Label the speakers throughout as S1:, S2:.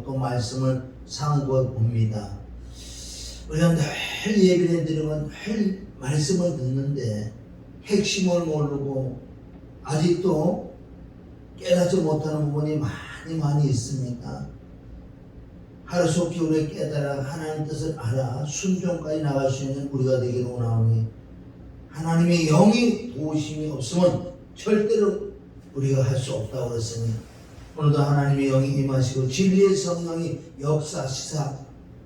S1: 또 말씀을 상고해 봅니다. 우리가 늘 얘기를 해드리면 늘 말씀을 듣는데 핵심을 모르고 아직도 깨닫지 못하는 부분이 많이 있습니다. 하루속히 우리가 깨달아 하나님 뜻을 알아 순종까지 나갈 수 있는 우리가 되기를 원하오니 하나님의 영이 도우심이 없으면 절대로 우리가 할 수 없다고 그랬으니 오늘도 하나님의 영이 임하시고 진리의 성령이 역사하시사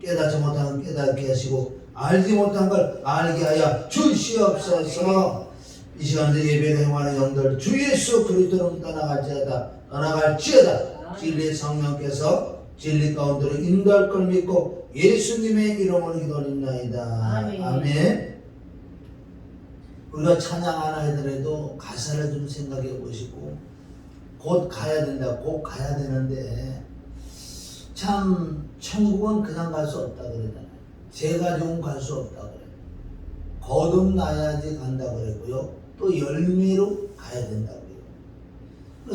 S1: 깨닫지 못한 걸 깨닫게 하시고 알지 못한 걸 알게 하여 주시옵소서. 이 시간도 예배를 행하는 영들 주 예수 그리스도로 떠나갈지어다 진리의 성령께서 진리 가운데로 인도할 걸 믿고 예수님의 이름으로 기도드립니다. 아멘. 우리가 찬양 하나 하더라도 가사를 좀 생각해 보시고 곧 가야 된다. 곧 가야 되는데 참 천국은 그냥 갈 수 없다 그러잖아요. 제가족은 갈 수 없다 그래요. 거듭나야지 간다 그랬고요. 또 열매로 가야 된다고요.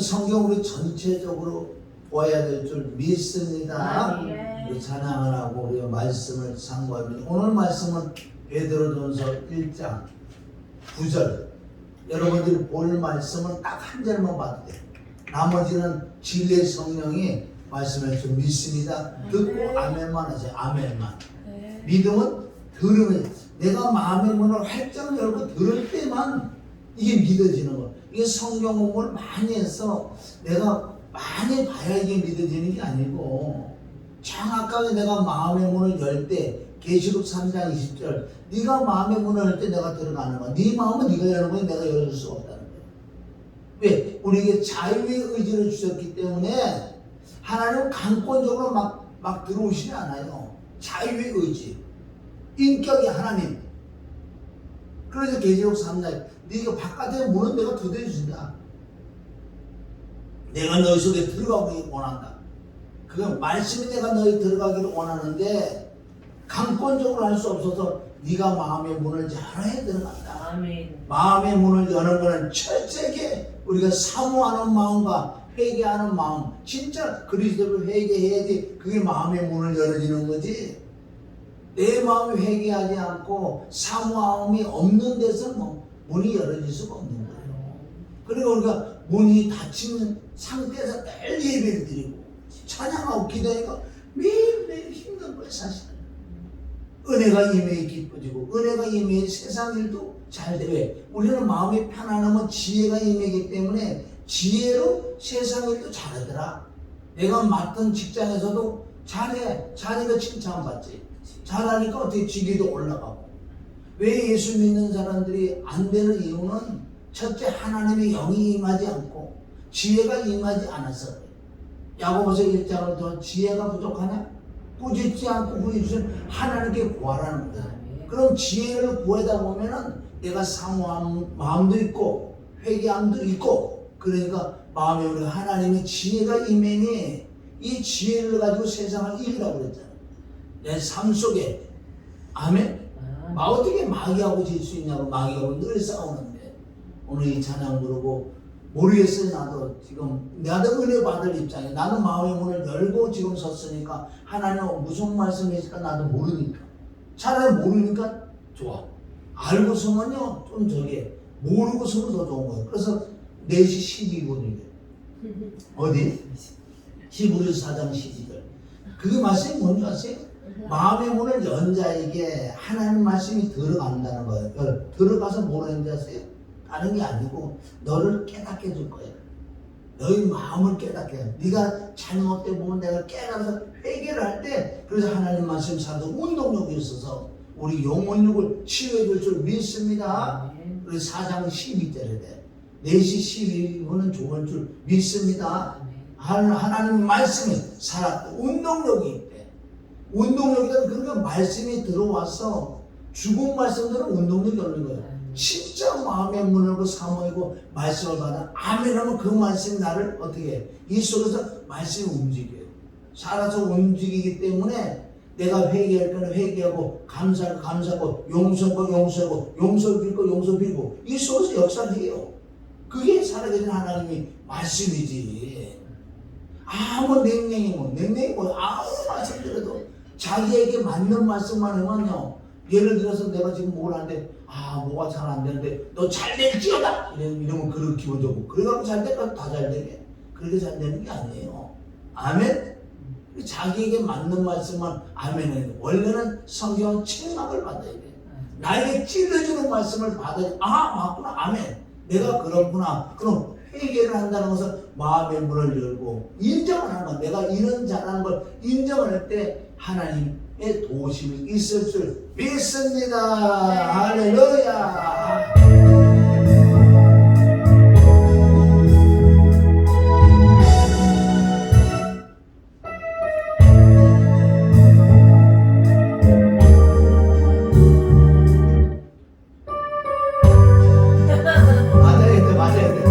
S1: 성경 우리 전체적으로 보아야 될 줄 믿습니다. 우리 찬양을 하고 우리 말씀을 상고합니다. 오늘 말씀은 베드로전서 1장 9절. 여러분들이 볼 말씀은 딱 한 절만 봐도 돼요. 나머지는 진리의 성령이 말씀을 좀 믿습니다. 듣고 아멘만 하세요. 아멘만. 믿음은 들으면 내가 마음의 문을 활짝 열고 들을 때만 이게 믿어지는 거예요. 이게 성경 공부를 많이 해서 내가 많이 봐야 이게 믿어지는 게 아니고 정확하게 내가 마음의 문을 열 때 계시록 3장 20절 네가 마음의 문을 열 때 내가 들어가는 거야. 네 마음은 네가 여는 거야. 내가 열어줄 수가 없다는 거야. 왜? 우리에게 자유의 의지를 주셨기 때문에 하나님은 강권적으로 막 들어오시지 않아요. 자유의 의지. 인격이 하나님. 그래서 계시록 3장 네가 바깥에 문은 내가 두드려준다. 내가 너희 속에 들어가기를 원한다. 그건 말씀이 내가 너희 들어가기를 원하는데 강권적으로 할 수 없어서 네가 마음의 문을 열어야 들어간다.
S2: 아멘.
S1: 마음의 문을 여는 것은 철저하게 우리가 사모하는 마음과 회개하는 마음, 진짜 그리스도를 회개해야지 그게 마음의 문을 열어지는 거지. 내 마음이 회개하지 않고 사모함이 없는 데서 문이 열어질 수가 없는 거예요. 그리고 우리가 문이 닫히는 상태에서 늘 예배를 드리고 찬양하고 기도하니까 매일매일 힘든 거예요. 사실은 은혜가 임해 기뻐지고 은혜가 임해 세상 일도 잘 돼. 왜? 우리는 마음이 편안하면 지혜가 임하기 때문에 지혜로 세상 일도 잘하더라. 내가 맡은 직장에서도 잘해. 잘해서 칭찬받지. 잘하니까 어떻게 직위도 올라가고. 왜 예수 믿는 사람들이 안 되는 이유는 첫째 하나님의 영이 임하지 않고 지혜가 임하지 않아서. 야고보서 1장을 더 지혜가 부족하냐? 꾸짖지 않고 후회주신 하나님께 구하라는 거야. 그럼 지혜를 구하다 보면은 내가 사모한 마음도 있고 회개함도 있고 그러니까 마음에 우리 하나님의 지혜가 임하니 이 지혜를 가지고 세상을 이기라고 그랬잖아. 내 삶 속에 아멘. 어떻게 마귀하고 질 수 있냐고. 마귀하고 늘 싸우는데 오늘 이 찬양 부르고 모르겠어요. 나도 지금 나도 은혜 받을 입장이야. 나는 마음의 문을 열고 지금 섰으니까 하나님 무슨 말씀이실까 나도 모르니까. 차라리 모르니까 좋아. 알고 서면요 좀 저게 모르고 서면 더 좋은 거예요. 그래서 4시 12분이에요. 어디? 히브리서 4장 12절. 그게 말씀이 뭔지 아세요? 마음의 문을 연 자에게 하나님 말씀이 들어간다는 거예요. 들어가서 뭐라는지 아세요? 다른 게 아니고 너를 깨닫게 해줄 거예요. 너희 마음을 깨닫게 해요. 네가 잘못돼 보면 내가 깨달아서 회개를 할 때 그래서 하나님 말씀 사도 운동력이 있어서 우리 영혼력을 치유해 줄 줄 믿습니다. 그래서 4장 12절에 돼. 4시 12분은 좋은 줄 믿습니다. 하나님 말씀이 살았고 운동력이 있대. 운동력이란 그러니까 말씀이 들어와서 죽은 말씀들은 운동력이 없는 거예요. 진짜 마음의 문을 열고 사모이고 말씀을 받아 아멘 하면 그 말씀이 나를 어떻게 해? 이 속에서 말씀이 움직여요. 살아서 움직이기 때문에 내가 회개할 거는 회개하고 감사할 거 감사하고 용서할 거 용서하고 용서 빌 거 용서 빌고 이 속에서 역사를 해요. 그게 살아계신 하나님의 말씀이지. 아무 냉랭이 아무 말씀 들어도 자기에게 맞는 말씀만 하면요. 예를 들어서 내가 지금 뭘 하는데 뭐가 잘 안 되는데 너 잘 될지어다 이러면 그런 기분 좋고 그래갖고 잘 될까 다 잘 되게 그렇게 잘 되는 게 아니에요. 아멘. 자기에게 맞는 말씀만 아멘해요. 원래는 성경은 책망을 받아야 돼. 나에게 찔러주는 말씀을 받아야 돼. 맞구나. 아멘. 내가 그렇구나. 그럼 회개를 한다는 것은 마음의 문을 열고 인정을 하는 거야. 내가 이런 잘하는 걸 인정을 할 때 하나님의 도우심이 있을 줄 믿습니다. 할렐루야. 맞아야 돼.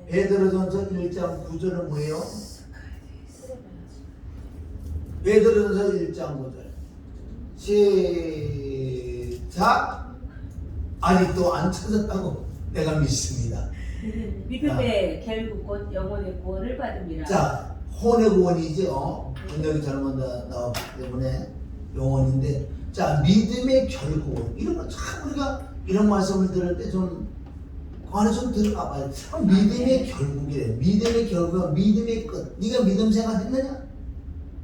S1: 베드로전서 1장 9절은 뭐예요? 베드로전서 1장 9절 시작. 아직도 안 찾았다고 내가 믿습니다.
S2: 믿음의 결국 곧 영혼의 구원을 받음이라.
S1: 자, 혼의 구원이죠. 분명히 잘못 나왔기 때문에 영혼인데, 자, 믿음의 결국 이런 거 참 우리가 이런 말씀을 들을 때 좀 그 안에 좀 들어가 봐요. 믿음의 결국이래. 믿음의 결국은 믿음의 끝. 네가 믿음 생활했느냐?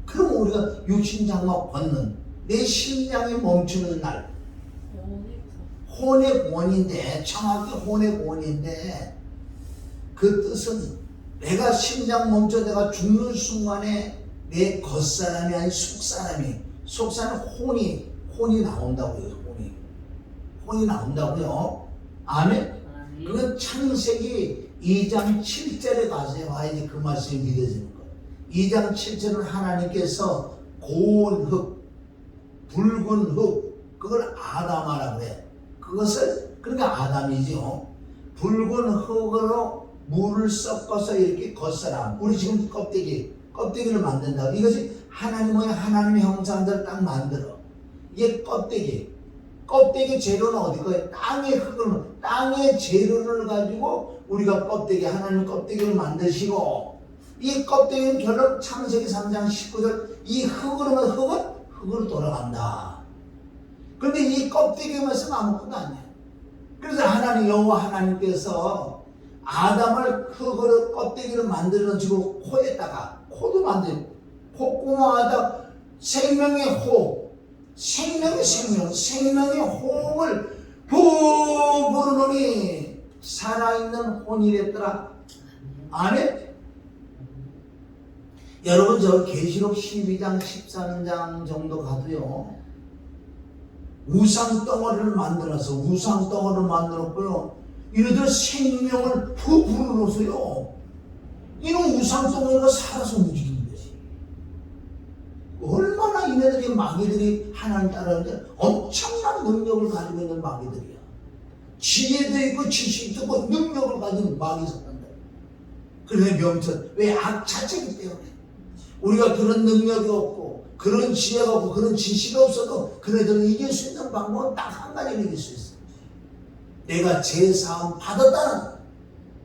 S1: 그러면 우리가 육신장막 벗는 내 심장이 멈추는 날, 혼의 구원인데, 정확히 혼의 구원인데, 그 뜻은 내가 심장 멈춰 내가 죽는 순간에 내 겉사람이 아닌 속사람이 혼이 나온다고요. 혼이 나온다고요. 아멘. 그건 창세기 2장 7절에 가서 봐야지 그 말씀이 믿어지는 거예요. 2장 7절은 하나님께서 고운 흙, 붉은 흙, 그걸 아담하라고 해. 그것을, 그러니까 아담이죠. 붉은 흙으로 물을 섞어서 이렇게 겉사람, 우리 지금 껍데기를 만든다. 이것이 하나님의 형상들을 딱 만들어. 이게 껍데기 껍데기 재료는 어디 거예요? 땅의 흙을, 땅의 재료를 가지고 우리가 껍데기, 하나님 껍데기를 만드시고, 이 껍데기는 결국 창세기 3장 19절, 이 흙으로만 흙으로 돌아간다. 그런데 이 껍데기만 있으면 아무것도 아니에요. 그래서 하나님, 여호와 하나님께서 아담을 흙으로 껍데기를 만들어주고 코도 만들고, 콧구멍에다 생명의 호흡, 생명의 호흡을 부 부르노니 살아있는 혼이랬더라. 아멘. 여러분, 저 계시록 12장 13장 정도 가도요, 우상 덩어리를 만들었고요, 이놈들 생명을 부 불어넣어서요, 이놈 우상 덩어리가 살아서 움직이는 것이. 얼마나 이네들이, 마귀들이 하나님 따르는데 엄청난 능력을 가지고 있는 마귀들이야. 지혜도 있고 지식도 있고 능력을 가진 마귀 사람들. 그런데 명철, 왜? 악자체이기 때문에. 우리가 그런 능력이 없고 그런 지혜가 없고 그런 지식이 없어도 그네들을 이길 수 있는 방법은 딱 한 가지를 이길 수 있어. 내가 제사함 받았다는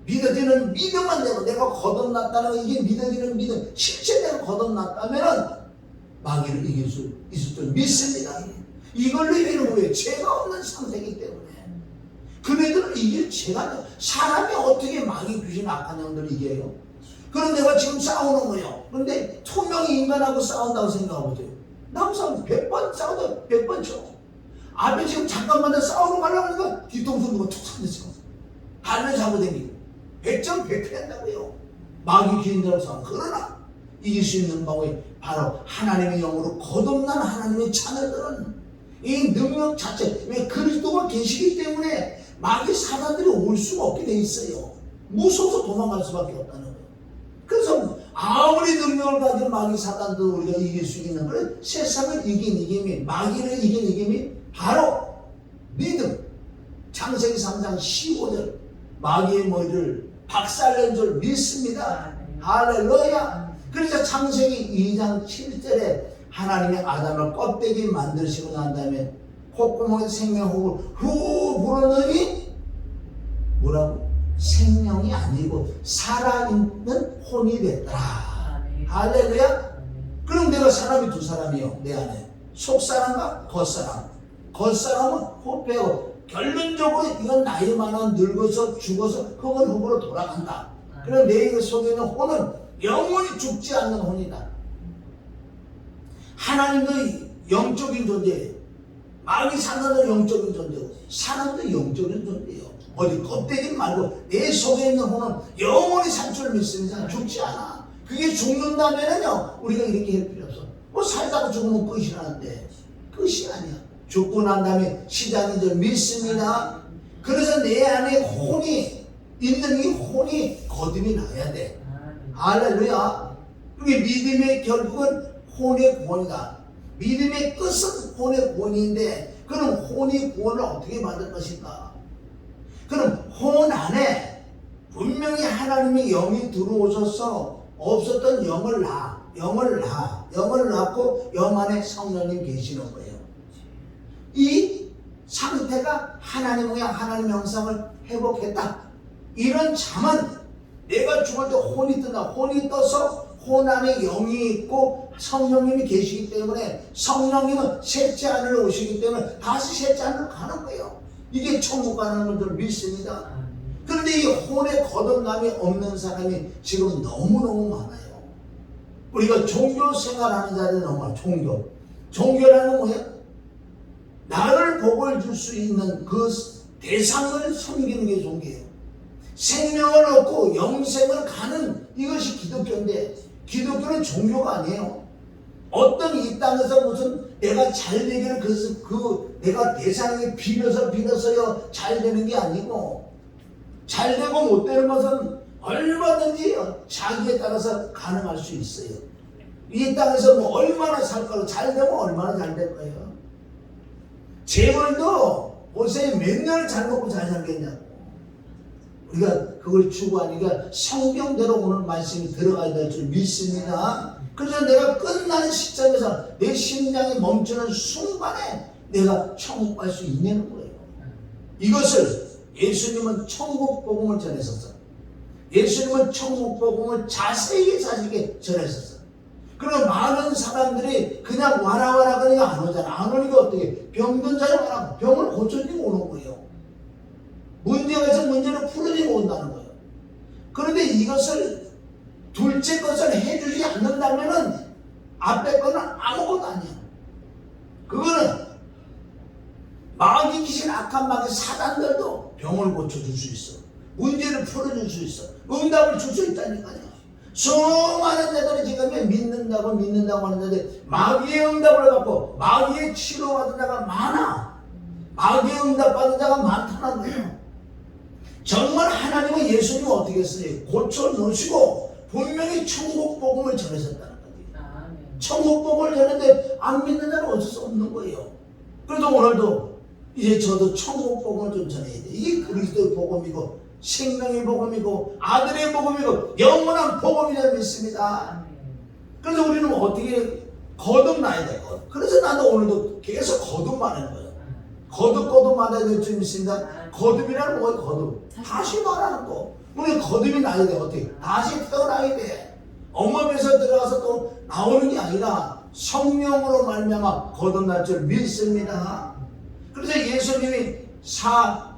S1: 믿어지는 믿음만 되고, 내가 거듭났다는 이게 믿어지는 믿음, 실제 내가 거듭났다면은 마귀를 이길 수 있을 줄 믿습니다. 이걸로 이기는 거예요. 죄가 없는 상태이기 때문에. 그네들을 이길 죄가, 사람이 어떻게 마귀, 귀신, 악한 영들을 이겨요? 그럼 내가 지금 싸우는 거예요. 그런데 투명히 인간하고 싸운다고 생각하거든요. 나하고 싸우면 100번 싸워도 100번 쳐. 앞에 지금 잠깐만 싸우러 가려고 하니까 뒤통수 누가 툭 던졌어. 발을 잡아당기고 100점 100패 한다고요. 마귀 귀인들하고 싸우면. 그러나 이길 수 있는 방법이 바로 하나님의 영으로 거듭난 하나님의 자녀들은 이 능력 자체, 왜? 그리스도가 계시기 때문에 마귀 사단들이 올 수가 없게 돼 있어요. 무서워서 도망갈 수밖에 없다는 거예요. 그래서 아무리 능력을 가진 마귀 사단도 우리가 이길 수 있는, 그래, 세상을 이긴 이김이, 마귀를 이긴 이김이 바로 믿음. 창세기 3장 15절, 마귀의 머리를 박살낸 줄 믿습니다. 할렐루야. 그래서 창세기 2장 7절에 하나님의 아담을 껍데기 만드시고 난 다음에 콧구멍에 생명호흡을 후 불어넣으니 뭐라고? 생명이 아니고 살아있는 혼이 됐더라. 할렐루야. 그럼 내가 사람이 두 사람이요, 내 안에. 속사람과 겉사람. 겉사람은 후패고, 결론적으로 이건 나이만은 늙어서 죽어서 흙으로 돌아간다. 그럼 내 속에 있는 혼은 영원히 죽지 않는 혼이다. 하나님도 영적인 존재예요. 마귀 사단도 영적인 존재고, 사람도 영적인 존재예요. 어디 껍데기 말고 내 속에 있는 혼은 영원히 살 줄 믿습니다. 죽지 않아. 그게 죽는다면은요, 우리가 이렇게 할 필요 없어. 뭐 살다가 죽으면 끝이라는데, 끝이 아니야. 죽고 난 다음에 시작인 줄 믿습니다. 그래서 내 안에 혼이 있는, 이 혼이 거듭이 나야 돼. 할렐루야. 그게 믿음의 결국은 혼의 구원이다. 믿음의 끝은 혼의 구원인데, 그럼 혼의 구원을 어떻게 받을 것인가? 그럼 혼 안에 분명히 하나님의 영이 들어오셔서 없었던 영을 낳고 영 안에 성령님 계시는 거예요. 이 상태가 하나님의 형상을 회복했다. 이런 잠은 내가 죽을 때 혼이 뜬다. 혼이 떠서 혼 안에 영이 있고 성령님이 계시기 때문에, 성령님은 셋째 하늘로 오시기 때문에 다시 셋째 하늘로 가는 거예요. 이게 천국 가는 분들 믿습니다. 그런데 이 혼의 거듭남이 없는 사람이 지금 너무너무 많아요. 우리가 종교 생활하는 자들이 너무 많아요. 종교라는 건 뭐예요? 나를 복을 줄 수 있는 그 대상을 섬기는 게 종교예요. 생명을 얻고 영생을 가는, 이것이 기독교인데, 기독교는 종교가 아니에요. 어떤 이 땅에서 무슨 내가 잘 되기를 내가 대상에 빌어서요 잘 되는 게 아니고, 잘 되고 못 되는 것은 얼마든지 자기에 따라서 가능할 수 있어요. 이 땅에서 뭐 얼마나 살 거고, 잘 되면 얼마나 잘 될 거예요. 재벌도 보세요. 몇 년을 잘 먹고 잘 살겠냐고. 우리가 그걸 추구하니까 성경대로 오늘 말씀이 들어가야 될 줄 믿습니다. 그래서 내가 끝나는 시점에서 내 심장이 멈추는 순간에 내가 천국 갈 수 있냐는 거예요. 이것을 예수님은 천국 복음을 전했었어. 예수님은 천국 복음을 자세히 전했었어. 그럼 많은 사람들이 그냥 와라 그러니까 안 오잖아. 안 오니까 어떻게? 병든 자를 와라. 병을 고쳐주고 오는 거예요. 문제가 있어 문제를 풀어주고 온다는 거예요. 그런데 이것을 둘째 것을 해주지 않는다면은 앞에 거는 아무것도 아니야. 그거는 마귀 귀신 악한 마귀 사단들도 병을 고쳐줄 수 있어. 문제를 풀어줄 수 있어. 응답을 줄 수 있다니까요. 수많은 자들이 지금 믿는다고 하는데 마귀의 응답을 받고 마귀의 치료받은 자가 많아. 마귀의 응답 받은 자가 많다는 거예요. 정말 하나님은 예수님을 어떻게 했어요? 고쳐놓으시고 분명히 천국 복음을 전하셨다는 거예요. 천국 복음을 전했는데 안 믿는 자는 어쩔 수 없는 거예요. 그래도 오늘도 이제 저도 천국 복음을 좀 전해야 돼. 이게 그리스도의 복음이고 생명의 복음이고 아들의 복음이고 영원한 복음이라고 믿습니다. 그래서 우리는 어떻게 거듭나야 돼요. 그래서 나도 오늘도 계속 거듭하는 거예요. 거듭마다 될 줄 믿습니다. 거듭이라는 뭐예요? 거듭. 다시 말하는 거. 우리 거듭이 나야 돼. 어떻게? 다시 태어나야 돼. 엄마 배에서 들어가서 또 나오는 게 아니라 성령으로 말미암아 거듭날 줄 믿습니다. 그래서 예수님이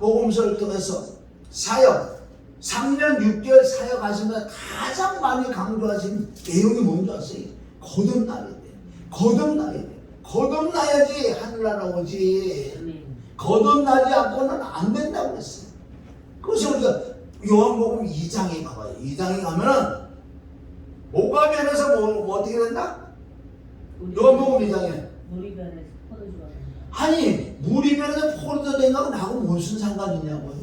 S1: 복음서를 통해서 사역 3년 6개월 사역하시면서 가장 많이 강조하신 내용이 뭔지 아세요? 거듭나야 돼. 거듭나야 돼. 거듭나야지 하늘나라 오지. 거듭나지 않고는 안 된다고 했어요. 그래서 우리가 요한복음 2장에 가봐요. 2장에 가면은 뭐가 변해서 뭐 어떻게 된다? 요한복음 2장에
S2: 물이 변해서 포도주가 된다.
S1: 아니 물이 변해서 포도주가 된다고 나하고 무슨 상관이 있냐고요.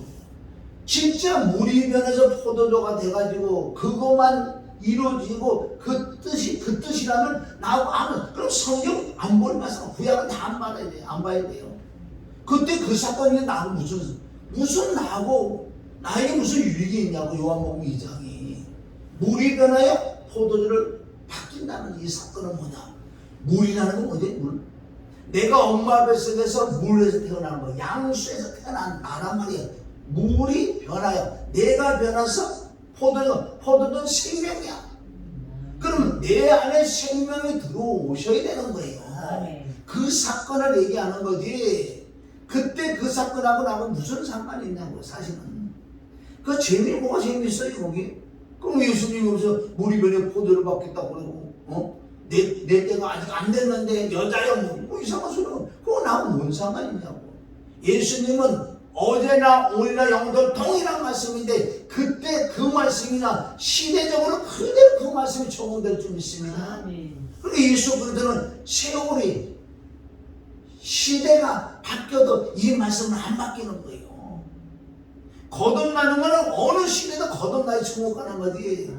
S1: 진짜 물이 변해서 포도주가 돼가지고 그것만 이루어지고 그 뜻이라면 나하고 아무 그럼 성경 안 볼 말씀 구약은 다 안 봐야 돼요. 안 봐야 돼요. 그때 그 사건이 나하고 무슨 나에게 무슨 유익이 있냐고. 요한복음 2장이 물이 변하여 포도주를 바뀐다는 이 사건은 뭐냐? 물이라는 건 뭐지? 물. 내가 엄마 뱃속에서 물에서 태어난 거, 양수에서 태어난 나란 말이야. 물이 변하여 내가 변해서 포도는 생명이야. 그러면 내 안에 생명이 들어오셔야 되는 거예요. 그 사건을 얘기하는 거지. 그때 그 사건하고 나하고 무슨 상관이 있냐고. 사실은 그 뭐가 재미있어요 거기. 그럼 예수님이 여기서 물이 변해 포도를 받겠다고 그러고 내 때가 아직 안 됐는데 여자여 뭐 이상한 소리. 그거 나하고 뭔 상관이 있냐고. 예수님은 어제나 오늘이나 영원토록 동일한 말씀인데 그때 그 말씀이나 시대적으로 그대로 그 말씀이 적용될 줄 믿습니다. 그러니까 예수 그리스도는 세월이 시대가 바뀌어도 이 말씀은 안 바뀌는 거예요. 거듭나는 거는 어느 시대도 거듭나야 천국 가는 거지.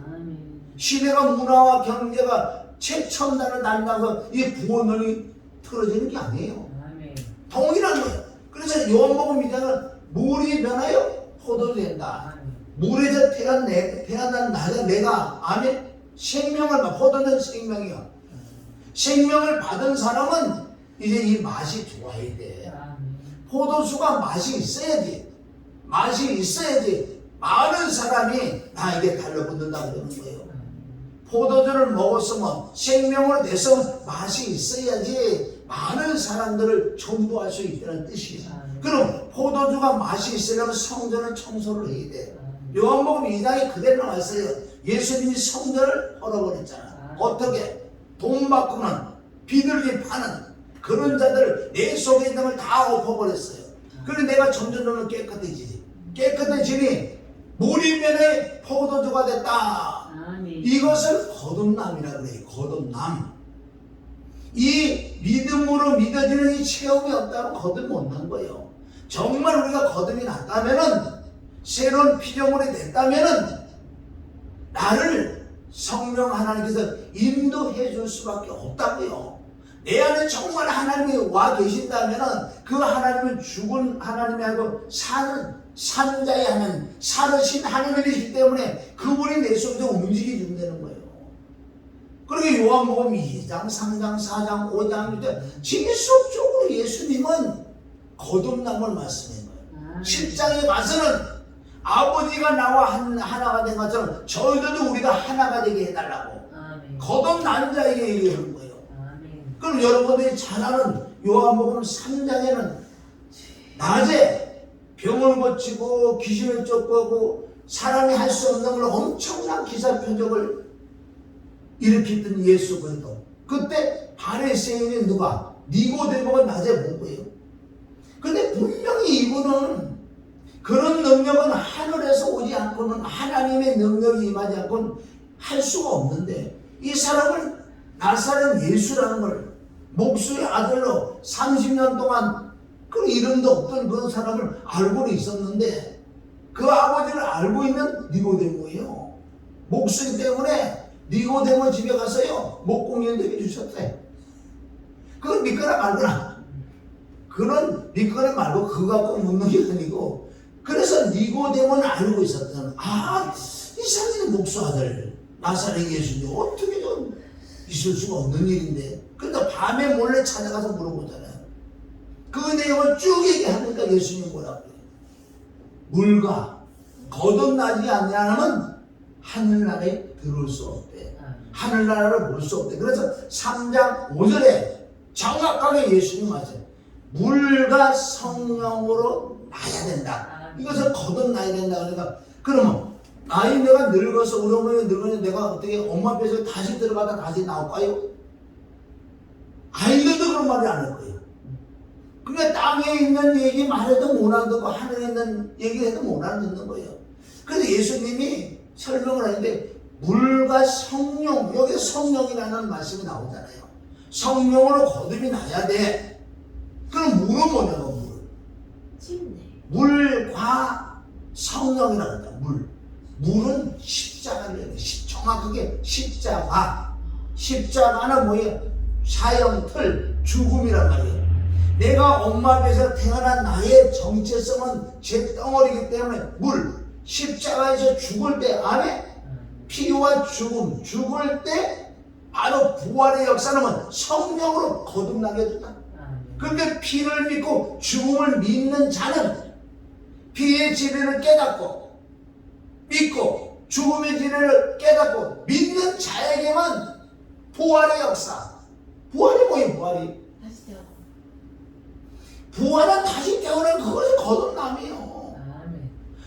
S1: 시대가 문화와 경제가 최첨단을 달리면서 이 구원론이 틀어지는 게 아니에요. 동일한 거예요. 그래서 요한복음 2장은 물이 변하여 포도주 된다. 물에서 태어난 내가 안에 생명을 포도는 생명이야. 생명을 받은 사람은 이제 이 맛이 좋아야 돼. 포도주가 맛이 있어야지. 많은 사람이 나에게 달라붙는다고 그러는 거예요. 포도주를 먹었으면 생명을 내서 맛이 있어야지 많은 사람들을 전부할 수 있다는 뜻이에요. 그럼 포도주가 맛이 있으려면 성전을 청소를 해야 돼. 요한복음 2장에 그대로 나와 있어요. 예수님이 성전을 헐어버렸잖아. 어떻게? 돈 받고는 비둘기 파는 그런 자들을 내 속에 있는 걸 다 엎어버렸어요. 그래서 내가 점점 깨끗해지니 물이 변해 포도주가 됐다. 이것을 거듭남이라고 해요. 거듭남. 이 믿음으로 믿어지는 이 체험이 없다면 거듭 못난 거예요. 정말 우리가 거듭이 났다면은 새로운 피조물이 됐다면은 나를 성령 하나님께서 인도해 줄 수밖에 없다고요. 내 안에 정말 하나님이 와 계신다면은 그 하나님은 죽은 하나님이 아니고 사는 자의 하나님, 살으신 하나님이시기 때문에 그분이 내 속에서 움직여 준다는 거예요. 그러게 요한복음 2장, 3장, 4장, 5장, 6장 지속적으로 예수님은 거듭남을 말씀한 거예요. 7장에 가서는 아버지가 나와 하나가 된 것처럼 저희들도 우리가 하나가 되게 해달라고 거듭난 자에게 얘기하는 거예요. 그럼 여러분들이 잘 아는 요한복음 3장에는 낮에 병을 고치고 귀신을 쫓고 사람이 할 수 없는 걸 엄청난 기사 표적을 일으켰던 예수 그리스도. 그때 바리새인이 누가? 니고데모가 낮에 본 거예요. 근데 분명히 이분은 그런 능력은 하늘에서 오지 않고는 하나님의 능력이 임하지 않고는 할 수가 없는데 이 사람을 나사렛 예수라는 걸 목수의 아들로 30년 동안 그 이름도 없던 그런 사람을 알고는 있었는데 그 아버지를 알고 있는 니고데모예요. 목수이기 때문에 니고데모 집에 가서요 목공연대비 주셨어요. 그건 믿거나 말거나. 그는 믿거나 말고 그거 갖고 묻는 게 아니고 그래서 니고데모는 알고 있었던 이 사람이 목수 아들 나사렛 예수님 어떻게 좀 있을 수가 없는 일인데 그러니까 밤에 몰래 찾아가서 물어보잖아요. 그 내용을 쭉 얘기하니까 예수님 뭐라고 해요? 물과 거듭나지 않냐면 하늘나라에 들어올 수 없대. 하늘나라를 볼 수 없대. 그래서 3장 5절에 정확하게 예수님 말씀 물과 성령으로 나야 된다. 이것을 거듭나야 된다. 그러니까 그러면 내가 늙어서 우리 어머니가 늙었는데 내가 어떻게 엄마 뱃속에 다시 들어가다 다시 나올까요? 아이들도 그런 말을 안 할 거예요. 그러니까 땅에 있는 얘기 말해도 못 알아듣고 하늘에 있는 얘기해도 못 알아듣는 거예요. 그래서 예수님이 설명을 하는데 물과 성령, 여기 성령이라는 말씀이 나오잖아요. 성령으로 거듭이 나야 돼. 그럼 물은 뭐냐고 물과 성령이라고 한다. 물은 십자가를 얘기해. 정확하게 십자가. 십자가는 뭐예요? 사형틀, 죽음이란 말이에요. 내가 엄마 뱃에서 태어난 나의 정체성은 제 덩어리이기 때문에 십자가에서 죽을 때 안에 피와 죽을 때 바로 부활의 역사는 성령으로 거듭나게 해준다. 그러니까 피를 믿고 죽음을 믿는 자는 피의 진리를 깨닫고 믿고 죽음의 진리를 깨닫고 믿는 자에게만 부활의 역사. 부활이 뭐예요? 부활은 다시 태어난 그것이 거듭남이에요.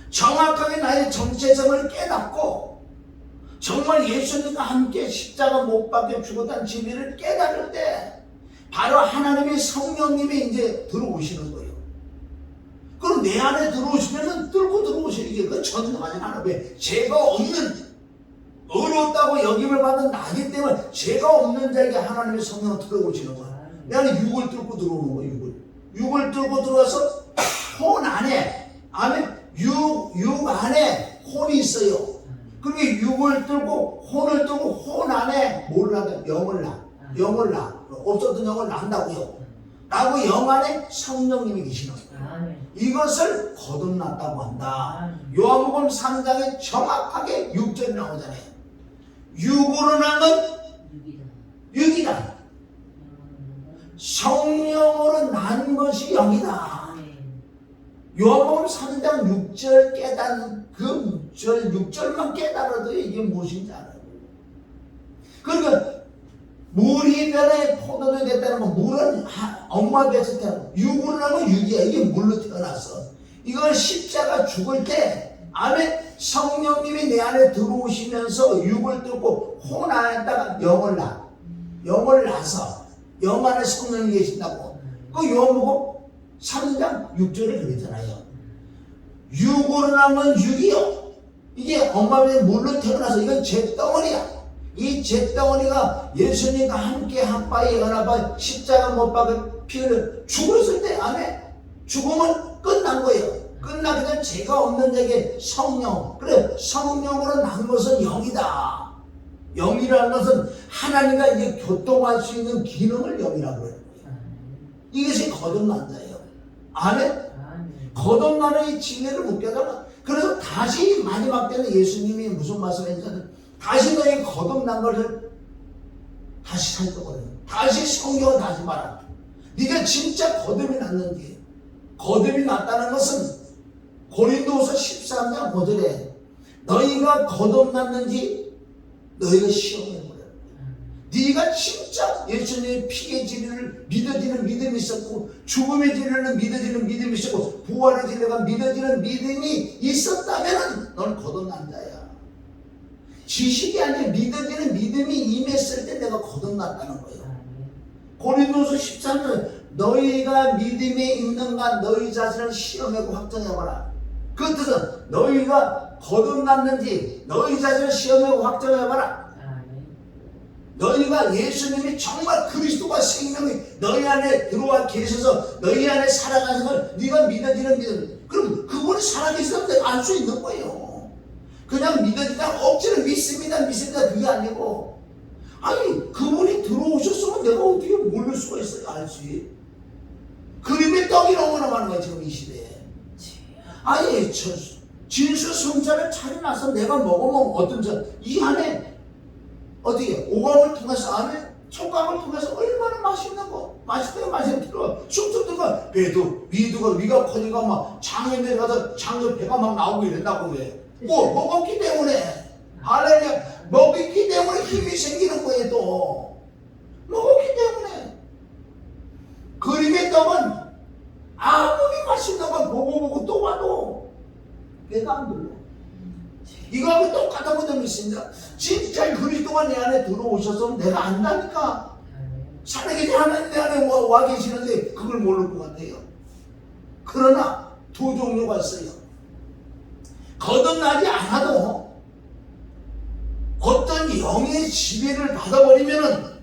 S1: 정확하게 나의 정체성을 깨닫고 정말 예수님과 함께 십자가 못 박혀 죽었다는 진리를 깨달을 때 바로 하나님의 성령님이 이제 들어오시는 거예요. 그럼 내 안에 들어오시면은 뚫고 들어오시는 게 전능하지 않아. 왜? 죄가 없는 어렵다고 여김을 받은 나기 때문에 죄가 없는 자에게 하나님의 성령은 들어오시는 거야. 내 안에 육을 뚫고 들어오는 거야. 육을 뚫고 들어와서 혼 안에 육 안에 혼이 있어요. 그게 육을 뚫고 혼을 뚫고 혼 안에 뭘 낳는다? 영을 낳아. 없었던 영을 낳는다고요. 라고 영 안에 성령님이 계시는 거예요. 이것을 거듭났다고 한다. 요한복음 3장에 정확하게 6절이 나오잖아요. 육으로 난 건 육이다. 성령으로 난 것이 영이다. 요한복음 3장 6절 깨닫는 그 6절만 깨달아도 이게 무엇인지 알아요. 그러니까 물이 변해 포도주 됐다는 건 물은 엄마 뱃에서 태어나 육으로 나면 육이야. 이게 물로 태어났어. 이걸 십자가 죽을 때 안에 성령님이 내 안에 들어오시면서 육을 뚫고 혼 안에다가 영을 낳아서 영 안에 성령이 계신다고. 그 요한복음 3장 6절에 그랬잖아요. 육으로 나면 육이요. 이게 엄마 뱃에 물로 태어나서 이건 잿덩어리야. 이 잿덩어리가 예수님과 함께 한바에 연합한 십자가 못 박은 피를 죽었을 때 안에 죽음은 끝난 거예요. 끝나기 전 죄가 없는 자에게 성령. 그래, 성령으로 난 것은 영이다. 영이라는 것은 하나님과 이제 교통할 수 있는 기능을 영이라고 해요. 이것이 거듭난 자예요. 아멘? 거듭나는 이 진리를 못 깨달아. 그래서 다시 마지막 때는 예수님이 무슨 말씀을 했냐면 다시 너희 거듭난 것을 다시 살펴보래. 다시 성경은 다시 말하. 네가 진짜 거듭이 났는지. 거듭이 났다는 것은 고린도후서 13장 5절에 너희가 거듭났는지 너희가 시험해보라. 네가 진짜 예수님의 피의 진리를 믿어지는 믿음이 있었고, 죽음의 진리를 믿어지는 믿음이 있었고, 부활의 진리가 믿어지는 믿음이 있었다면 넌 거듭난 자야. 지식이 아니라 믿어지는 믿음이 임했을 때 내가 거듭났다는 거예요. 고린도서 13절 너희가 믿음에 있는가 너희 자신을 시험하고 확정해봐라. 그 뜻은 너희가 거듭났는지 너희 자신을 시험하고 확정해봐라. 너희가 예수님이 정말 그리스도가 생명이 너희 안에 들어와 계셔서 너희 안에 살아가는 걸 네가 믿어지는 믿음. 그럼 그분이 살아계시다면 내가 알 수 있는 거예요. 그냥 믿어지다 억지로 믿습니다 그게 아니고, 아니 그분이 들어오셨으면 내가 어떻게 모를 수가 있어요. 알지. 그림의 떡이 너무나 많은 거야 지금 이 시대에. 아니 진수 성찬을 차려놔서 내가 먹으면 어떤 이 안에 어떻게 오감을 통해서 안에 촉감을 통해서 얼마나 맛있는 거, 맛있대요. 맛있는 들어가 쑥쑥 들어가. 배도 위가 커지가 막 장에 가서 장에 배가 막 나오고 이런다고. 왜? 뭐 먹었기 때문에. 할렐루야. 먹었기 때문에 힘이 생기는 거예요. 또 먹었기 때문에. 그림의 떡은 아무리 맛있는 걸 보고 또 봐도 배가 안 불러. 이거하고 똑같은 것도 믿습니다. 진짜 그리스도가 내 안에 들어오셔서 내가 안다니까. 살아계신 하나님 내 안에 와 계시는데 그걸 모를 것 같아요. 그러나 두 종류가 있어요. 거듭나지 않아도 어떤 영의 지배를 받아버리면은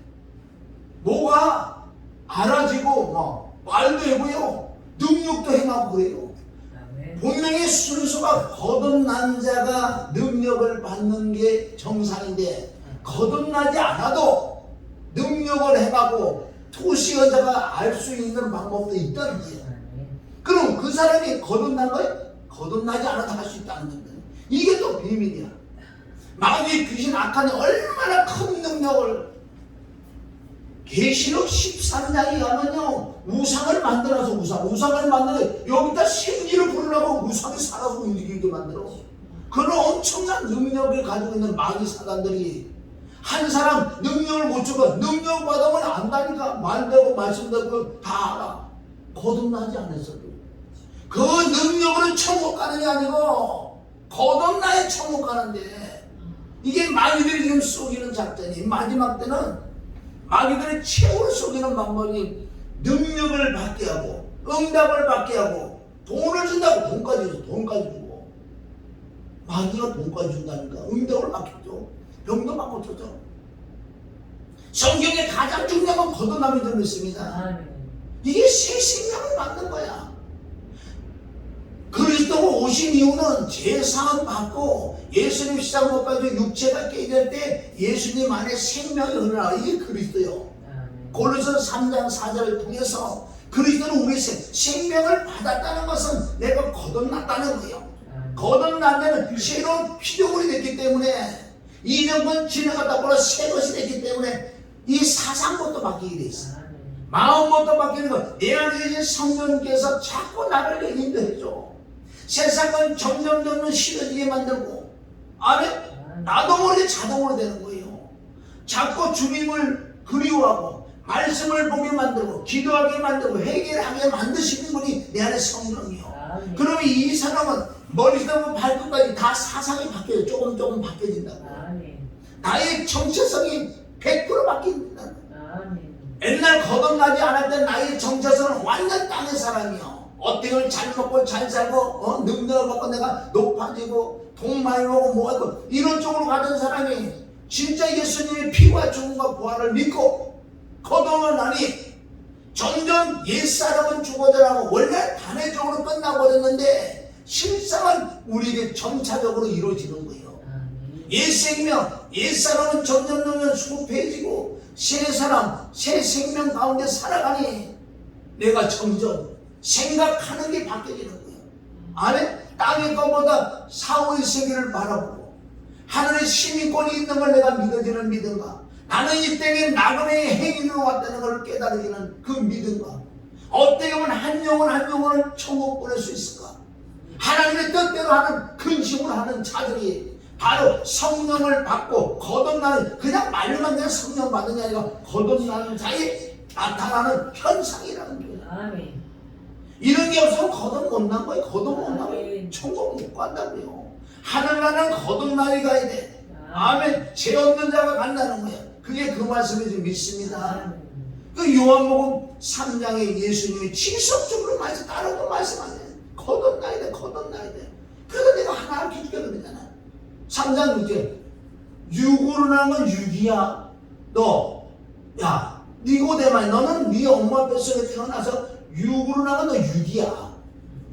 S1: 뭐가 알아지고 말도 해보여 능력도 행하고 그래요. 분명히 순수가 거듭난 자가 능력을 받는 게 정상인데, 거듭나지 않아도 능력을 행하고 투시한 자가 알 수 있는 방법도 있다는 거예요. 그럼 그 사람이 거듭난 거예요? 거듭나지 않아도 할 수 있다는 겁니다. 이게 또 비밀이야. 마귀의 귀신 악한이 얼마나 큰 능력을, 계시록 13장에 가면요 우상을 만들어서 우상을 만들어 여기다 생기를 부르라고 우상이 살아서 움직이게 만들어. 그런 엄청난 능력을 가지고 있는 마귀 사단들이 한 사람 능력을 못 주고 능력 받으면 안다니까. 말되고 말씀되고 다 알아. 거듭나지 않았어도 그 능력으로 천국 가는 게 아니고 거듭나야 천국 가는데, 이게 마귀들이 지금 쏘기는 작전이, 마지막 때는 마귀들의 최후로 속이는 방법이 능력을 받게 하고 응답을 받게 하고 돈을 준다고 돈까지 주고. 마귀가 돈까지 준다니까. 응답을 받겠죠. 병도 받고 줬죠. 성경에 가장 중요한 건 거듭남이 들어있습니다. 이게 새 생명을 받는 거야. 그리스도가 오신 이유는 제사함 받고 예수님 십자가 못 박혀 육체가 깨질 때 예수님 안에 생명이 흘러나. 이게 그리스도요. 고린도서 3장 4절을 통해서 그리스도는 우리 생명을 받았다는 것은 내가 거듭났다는 거예요. 거듭나면 새로운 피조물이 됐기 때문에, 이전건 지나갔다 보라 새 것이 됐기 때문에 이 사상부터 바뀌게 돼 있어. 마음부터 바뀌는 거. 내 안에 계신 성령께서 자꾸 나를 인도해줘. 세상은 점점 싫어지게 만들고, 나도 모르게 자동으로 되는 거예요. 자꾸 주님을 그리워하고 말씀을 보게 만들고 기도하게 만들고 회개하게 만드시는 분이 내 안에 성령이요. 그러면 이 사람은 머리부터 발끝까지 다 사상이 바뀌어요. 조금 바뀌어진다고. 나의 정체성이 100% 바뀐다. 옛날 거듭나지 않을 때 나의 정체성은 완전 땅의 사람이요. 어떻게 잘 먹고 잘 살고 능력을 먹고 내가 높아지고 돈 많이 먹고 뭐하고 이런 쪽으로 가던 사람이 진짜 예수님의 피와 죽음과 부활을 믿고 거듭나니 점점 옛사람은 죽어져라고 원래 단회적으로 끝나버렸는데 실상은 우리에게 점차적으로 이루어지는 거예요. 옛생명, 옛사람은 점점 수급해지고 새 사람, 새 생명 가운데 살아가니 내가 점점 생각하는 게 바뀌어지는 거예요. 땅의 것보다 사후의 세계를 바라보고 하늘의 시민권이 있는 걸 내가 믿어지는 믿음과 나는 이 땅에 나그네의 행위로 왔다는 걸 깨달으기는 그 믿음과 어떻게 보면 한 영혼을 천국 보낼 수 있을까? 하나님의 뜻대로 하는 근심을 하는 자들이 바로 성령을 받고 거듭나는, 그냥 말로만 그냥 성령 받는 게 아니라 거듭나는 자에 나타나는 현상이라는 거예요.
S2: 아멘.
S1: 이런 게 없으면 거듭 못 난 거예요. 거듭 못 나면 천국 못 간다고요. 하늘나라는 거듭나게 가야 돼. 아멘. 죄 없는 자가 간다는 거예요. 그게 그 말씀인지 믿습니다. 그 요한복음 3장에 예수님이 지속적으로 말씀, 다른 거 말씀하세요. 거듭나야 돼, 거듭나야 돼. 그래서 내가 하나 가르쳐줄게 그러잖아. 3장 6절. 육으로 난 건 육이야. 너, 야, 니고데마, 너는 네 엄마 뱃속에 태어나서 육으로 난 건 너 육이야.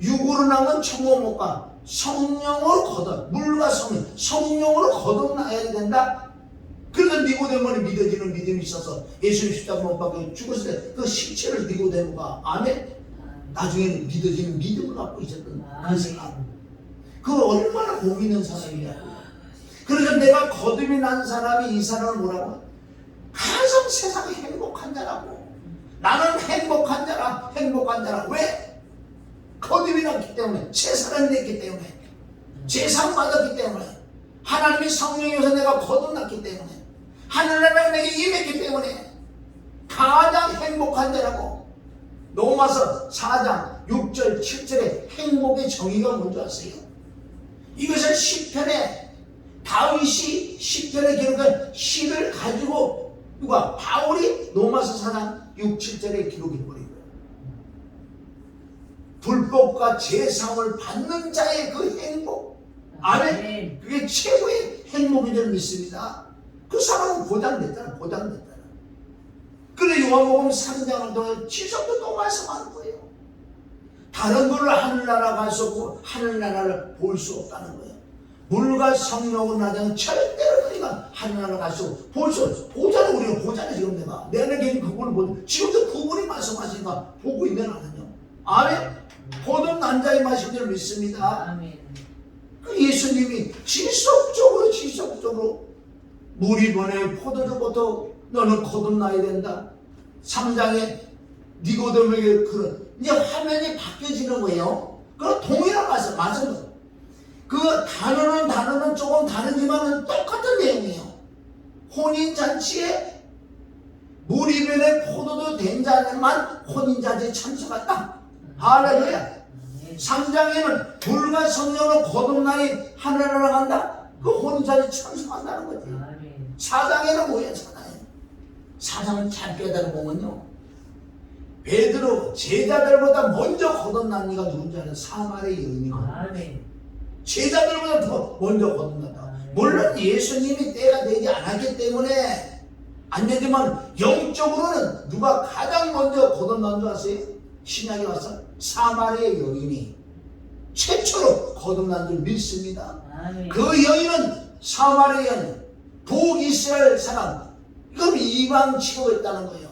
S1: 육으로 난 건 천국 못 가. 성령으로 거듭, 물과 성령으로 거듭나야 된다. 그래서 니고데모는 믿어지는 믿음이 있어서 예수님 십자가 못 박혀 죽었을 때 그 실체를 니고데모가 아멘. 나중에는 믿어지는 믿음을 갖고 있었던 그 사람. 그걸 얼마나 복 있는 사람이냐. 그래서 내가 거듭이 난 사람이 이 사람을 뭐라고? 가장 세상에 행복한 자라고. 나는 행복한 자라, 행복한 자라. 왜? 거듭이 났기 때문에, 새 사람이 됐기 때문에, 재산 받았기 때문에, 하나님의 성령이어서 내가 거듭났기 때문에, 하늘나라가 내게 임했기 때문에 가장 행복한 자라고. 로마서 4장 6절 7절에 행복의 정의가 뭔지 아세요? 이것을 시편에 다윗이 시편에 기록한 시를 가지고 누가? 바울이 로마서 4장 6, 7절에 기록해버린 거예요. 불법과 제사함을 받는 자의 그 행복. 아멘. 그게 최고의 행복인 줄 믿습니다. 그 사람은 보장됐잖아, 보장됐잖아. 그래 요한복음 3장을 더 지속도 또 말씀하는 거예요. 다른 걸로 하늘나라 갈 수 없고 하늘나라를 볼 수 없다는 거예요. 물과 성령을 나자는 절대로 너희가 하늘나라 갈 수 없고 볼 수 없어. 보잖아, 우리가 보잖아. 지금 내 안에 계신 그분을 보고 지금도 그분이 말씀하시니까 보고 있는 않은요. 아멘. 거듭난 자의 말씀을 믿습니다.
S2: 아멘.
S1: 그 예수님이 지속적으로 물이 보내 포도주부터 너는 거듭나야 된다. 3장에 니고데모에게 그런 이제 화면이 바뀌어지는 거예요. 그 동일한 말씀. 그 단어는 조금 다르지만 똑같은 내용이에요. 혼인잔치에 물이 변해 포도주 된 자만 혼인잔치에 참석한다. 할렐루야. 3장에는 물과 성령으로 거듭나니 하늘나라 간다. 그 혼인잔치에 참석한다는 거지. 4장에는 뭐예요? 4장은 잘 깨달아보면요, 베드로 제자들보다 먼저 거듭난 이가 누군지 아는 사마리 여인이거든요. 제자들보다 더 먼저 거듭났다. 물론 예수님이 때가 되지 않았기 때문에 안 되지만 영적으로는 누가 가장 먼저 거듭난 줄 아세요? 신약에 와서 사마리의 여인이 최초로 거듭난 줄 믿습니다. 그 여인은 사마리아 여인, 북이스라엘 사람, 이건 이방 취급했다는 거예요.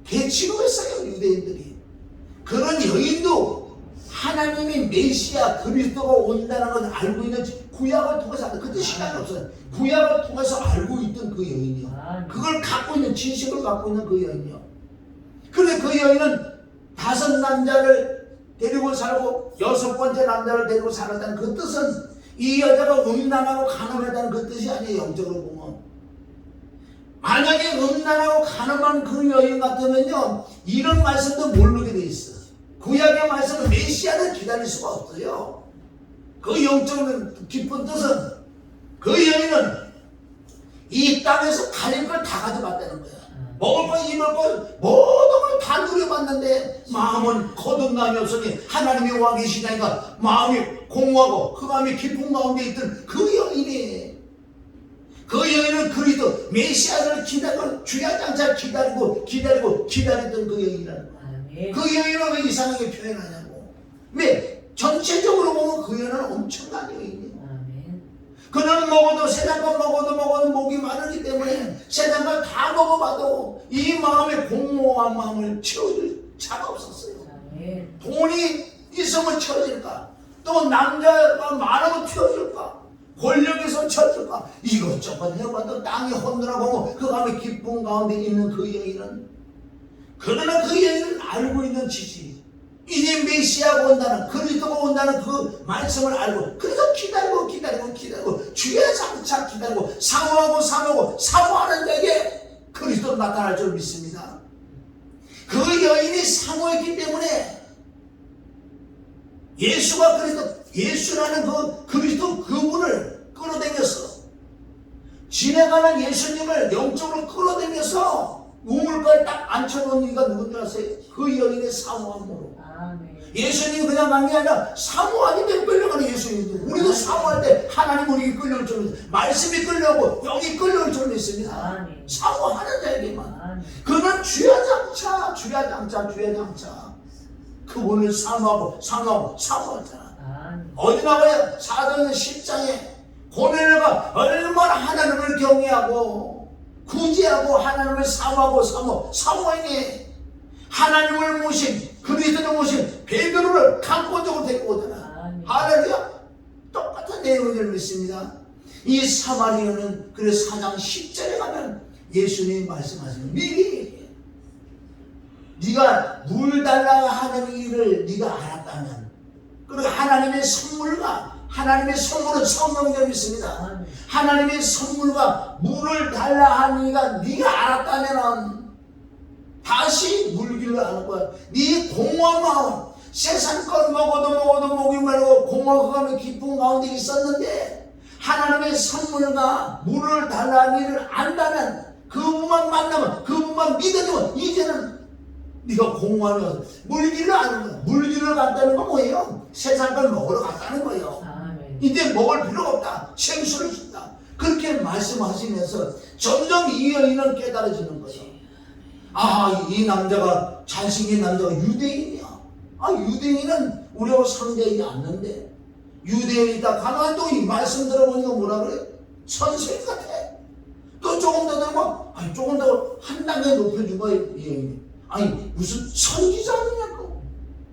S1: 개취급했어요, 유대인들이. 그런 여인도 하나님이 메시아 그리스도가 온다는 걸 알고 있는, 구약을 통해서, 그때 시간이 없어요. 구약을 통해서 알고 있던 그 여인이요. 그걸 갖고 있는, 지식을 갖고 있는 그 여인이요. 그런데 그 여인은 5 남자를 데리고 살고 6번째 남자를 데리고 살았다는 그 뜻은 이 여자가 음란하고 가늠하다는 그 뜻이 아니에요. 영적으로 보면. 만약에 음란하고 가늠한 그 여인 같으면요, 이런 말씀도 모르게 돼 있어. 구약의 말씀은 메시아를 기다릴 수가 없어요. 그 영적인 깊은 뜻은 그 여인은 이 땅에서 가릴 걸 다 가져갔다는 거야. 먹을 거, 입을 거, 모든 걸 다 누려봤는데 마음은 거듭남이 없으니 하나님이 와 계시다니까 마음이 공허하고 그 마음이 깊은 가운데 있던 그 여인이, 그 여인은 그리스도 메시아를 기다리고 주야장차 기다리던 그 여인이라는 거야. 그 여인은 왜 이상하게 표현하냐고. 왜? 전체적으로 보면 그 여인은 엄청난 여인이에요. 그는 먹어도 세상 것 먹어도 목이 마르기 때문에 세상 걸 다 먹어봐도 이 마음의 공허한 마음을 채워줄 자가 없었어요. 돈이 있으면 채워질까? 또 남자가 많으면 채워줄까? 권력에서 철들까 이것저것 해봐도 땅이 혼돈하고 그 가운데 기쁨 가운데 있는 그 여인은, 그러나 그 여인은 알고 있는 지지, 이제 메시아가 온다는, 그리스도가 온다는 그 말씀을 알고, 그래서 기다리고 주의 장차 기다리고 사모하는 자에게 그리스도가 나타날 줄 믿습니다. 그 여인이 사모했기 때문에 예수라는 그 그리스도 그분을 끌어당겨서, 지나가는 예수님을 영적으로 끌어당겨서 우물가에 딱 앉혀놓은 이가 누군지 아세요? 그 여인의 사모함으로. 예수님이 그냥 간 게 아니라 사모하기 때문에 끌려가는 예수님들. 우리도 사모할 때 하나님 우리에게 끌려올 줄 믿습니다. 말씀이 끌려오고 영이 끌려올 줄 믿습니다. 사모하는 자에게만. 그는 주야 장차 그분을 사모하잖아. 어디 나와요? 사도행전 10장에 고넬료가 얼마나 하나님을 경외하고 구제하고 하나님을 사모하니 하나님을 모신, 그리스도를 모신 베드로를 강권적으로 데리고 오잖아. 할렐루야. 똑같은 내용을 믿습니다. 이 사마리아는 그래서 4장 10절에 가면 예수님이 말씀하시는, 미리 네가 물 달라고 하는 일을 네가 알았다면, 그리고 하나님의 선물은 성령님을 믿습니다. 하나님의 선물과 물을 달라 하는 이가 네가 알았다면 다시 물길로 하는 거야. 네 공허한 마음, 세상 것 먹어도 목이 말고 공허함의 기쁨 가운데 있었는데 하나님의 선물과 물을 달라는 일을 안다면, 그분만 만나면, 그분만 믿으면 이제는 네가 공허하면 물길로 하는 거야. 물길로 간다는 건 뭐예요? 세상 걸 먹으러 갔다는 거예요. 이제 먹을 필요가 없다. 생수를 준다. 그렇게 말씀하시면서 점점 이 여인은 깨달아지는 거예요. 이 남자가, 잘생긴 남자가 유대인이야. 유대인은 우리하고 상대하지 않는데, 유대인이다 가만 또 이 말씀 들어보니까 뭐라 그래? 선생 같아. 또 조금 더 들어봐. 조금 더 한 단계 높여준 거야, 이 여인이. 무슨 선지자 아니냐고.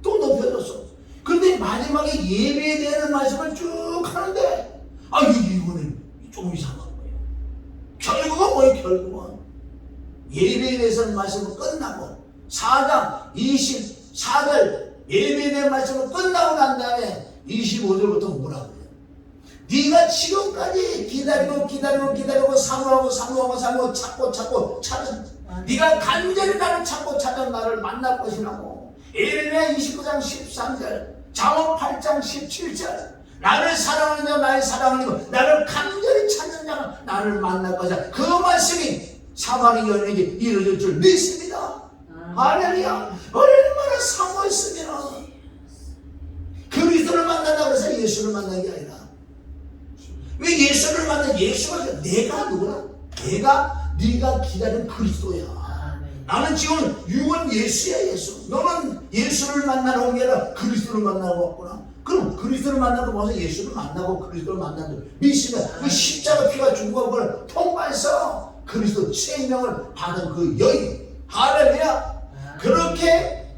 S1: 또 높여줬어. 근데 마지막에 예배에 대한 말씀을 쭉 하는데, 이거는 좀 이상한 거예요. 결국은 뭐예요, 결국은? 예배에 대해서는 말씀은 끝나고 4장 24절 예배에 대한 말씀은 끝나고 난 다음에 25절부터 뭐라고 해요? 네가 지금까지 기다리고 사모하고 찾고 네가 간절히 나를 찾고 찾아 나를 만날 것이라고. 에레미야 29장 13절, 잠언 8장 17절, 나를 사랑하는 자 나의 사랑하는 자, 나를 간절히 찾는 자가 나를 만날 것이다. 그 말씀이 사마리 여인에게 이루어질 줄 믿습니다. 할렐루야. 얼마나 사모했으면 그리스도를 만난다고 해서 예수를 만난 게 아니라, 왜 예수를 만나? 예수가 내가 누구나? 네가 기다린 그리스도야. 나는 지금 육은 예수야. 예수. 너는 예수를 만나러 온 게 아니라 그리스도를 만나러 왔구나. 그럼 그리스도를 만나고 와서 예수를 만나고 그리스도를 만나는 믿으면 그 십자가 피가 중국을 통과해서 그리스도 생명을 받은 그 여인. 할렐루야. 그렇게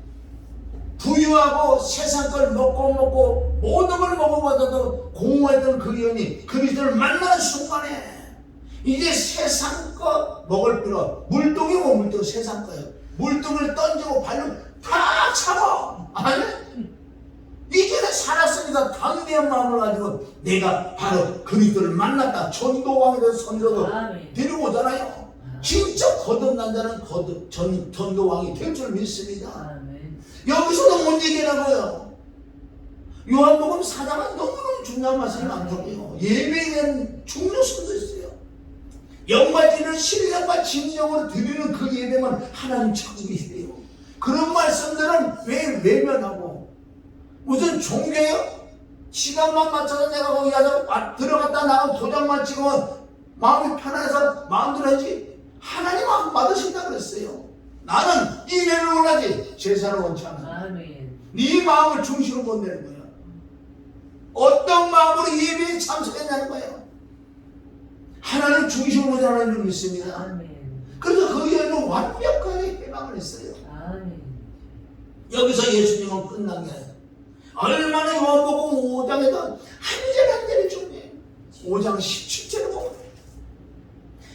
S1: 부유하고 세상 걸 먹고 모든 걸 먹어봐도 공허했던 그 여인이 그리스도를 만나는 순간에 이제 세상 거 먹을 필요, 물동이고 물동 세상 거예요. 물동을 던지고 발로 다 잡아. 이제는 살았으니까 담대한 마음을 가지고 내가 바로 그리스도를 만났다. 전도왕이 된 선조도 데리고 오잖아요. 진짜 거듭난 자는 전도왕이 될 줄 믿습니다. 여기서도 못 얘기하고요. 요한복음 4장은 너무너무 중요한 말씀이 많다고요. 예배에 대한 중요성도 있어요. 영마지를 신령과 진정으로 드리는 그 예배만 하나님 찾기이세요. 그런 말씀들은 왜 외면하고, 무슨 종교예요? 시간만 맞춰서 내가 거기 가서 들어갔다 나가면 도장만 찍으면 마음이 편해서 마음대로 하지, 하나님 안 받으신다 그랬어요. 나는 이면을 원하지 제사를 원치 않아. 네 마음을 중심으로 못 내는 거야. 어떤 마음으로 예배에 참석했냐는 거예요. 하나님 중심으로 하나님을 믿습니다. 그래서 그 여인은 완벽하게 해방을 했어요. 여기서 예수님은 끝난 게 아니라 얼마나 요한복음 5장에도 한 절 한 절이 중요해요. 5장 17절에 보면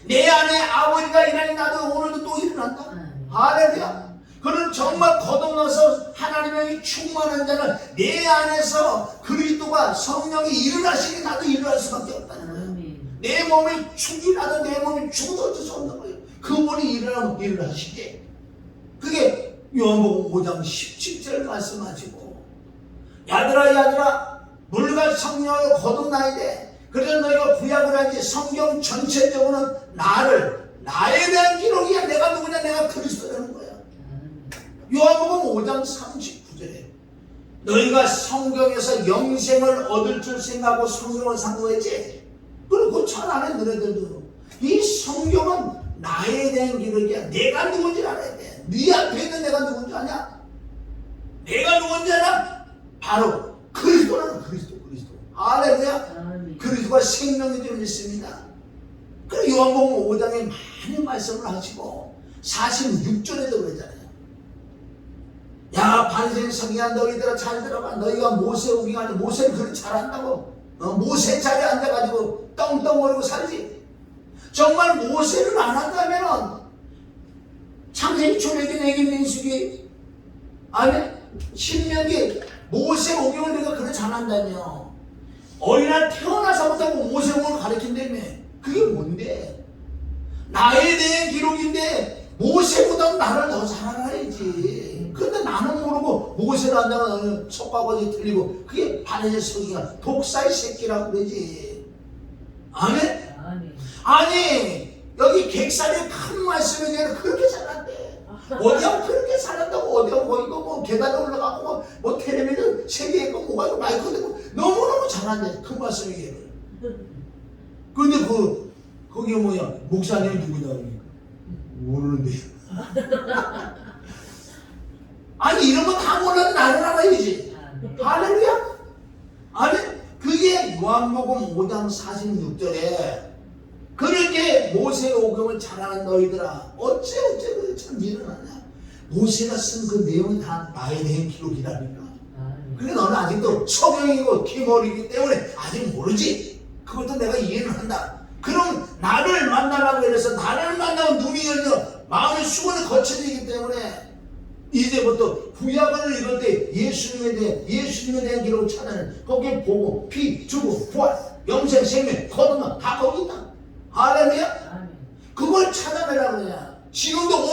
S1: 내 안에 아버지가 일하니 나도 오늘도 또 일어난다. 할렐루야. 그는 정말 거듭나서 하나님의 충만한 자는 내 안에서 그리스도가 성령이 일어나시니 나도 일어날 수밖에 없다는 거예요. 내 몸이 죽이라도 내 몸이 죽어도 어쩔 수 없는 거예요. 그분이 일어나면 일어나시게. 그게 요한복음 5장 17절 말씀하시고 야들아 물과 성령으로 거듭나야 돼. 그래서 너희가 구약을 하지 성경 전체적으로는 나에 대한 기록이야. 내가 누구냐, 내가 그리스도라는 거야. 요한복음 5장 39절에 너희가 성경에서 영생을 얻을 줄 생각하고 성경을 상고했지. 그리고 잘 안에 너희들도 이 성경은 나에 대한 기록이야. 내가 누군지 알아야 돼. 네 앞에 있는 내가 누군지 아냐? 내가 누군지 알아? 바로 그리스도라는 그리스도. 할렐루야. 그리스도가 생명인 줄 믿습니다. 그리고 요한복음 5장에 많은 말씀을 하시고 46절에도 그러잖아요. 야 반생 성이야 너희들아 잘 들어봐. 너희가 모세 오기가 아니라 모세는 그렇게 잘한다고. 모세 자리에 앉아가지고 떵떵거리고 살지. 정말 모세를 안 한다면 창세기 출애굽기 내기 민수기 아멘 신명기 모세 오경을 내가 그렇게 잘한다며 어린아이 태어나서부터 모세 오경을 가르친다며. 그게 뭔데? 나에 대한 기록인데 모세보다 나를 더 잘 알아야지. 근데 나는 모르고 모세를 한다면 속과거지 틀리고 그게 바르게 성이가 독사의 새끼라고 그러지. 아멘? 아니 여기 객살의 큰 말씀에 대해 그렇게 잘한대. 어디하고 그렇게 잘한다고. 어디하고 이거 뭐 계단에 올라가고 뭐 텔레비전 세계 있고 뭐가 있고 마이크 되고 너무너무 잘한대. 그 말씀에 대해. 근데 거기 뭐야 목사님이 누구냐 그러니까 모르는데. 아니 이런 거 다 몰라도 나를 알아야지. 할렐루야. 아니 그게 요한복음 5장 46절에 그렇게 모세의 오경을 잘하는 너희들아 어째 그래 참 일어나냐. 모세가 쓴 그 내용이 다 나에 대한 기록이라니까. 그래 너는 아직도 초경이고 기머리이기 때문에 아직 모르지. 그것도 내가 이해를 한다. 그럼 나를 만나라고 해서 나를 만나면 눈이 열려 마음의 수건이 거쳐지기 때문에 이제부터 구약을 읽을 때 예수님에 대한 기록을 찾아내는 거기에 보고 피, 죽음, 부활, 영생, 생명, 거듭남 다 거기 있다. 할렐루야. 그걸 찾아내라고 그러냐. 지금도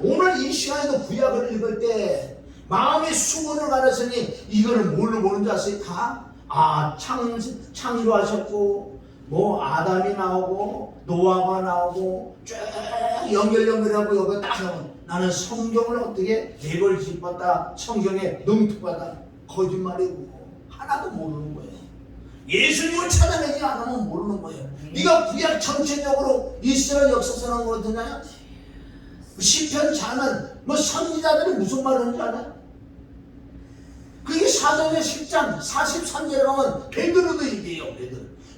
S1: 오늘 이 시간에도 구약을 읽을 때 마음의 수건을 가렸으니 이거를 뭘로 보는 줄 아세요? 다 창조하셨고 뭐 아담이 나오고 노아가 나오고 쭉 연결하고 여기 딱 나오면 나는 성경을 어떻게 랩을 짚었다 성경에 능투하다 거짓말이고 하나도 모르는 거예요. 예수님을 찾아내지 않으면 모르는 거예요. 네가 구약 전체적으로 이스라엘 역사서는 뭐 듣나요? 시편 자는 뭐 선지자들이 무슨 말을 하는지 알아요? 그게 사도행전 10장 43절에 가면 베드로도 얘기해요.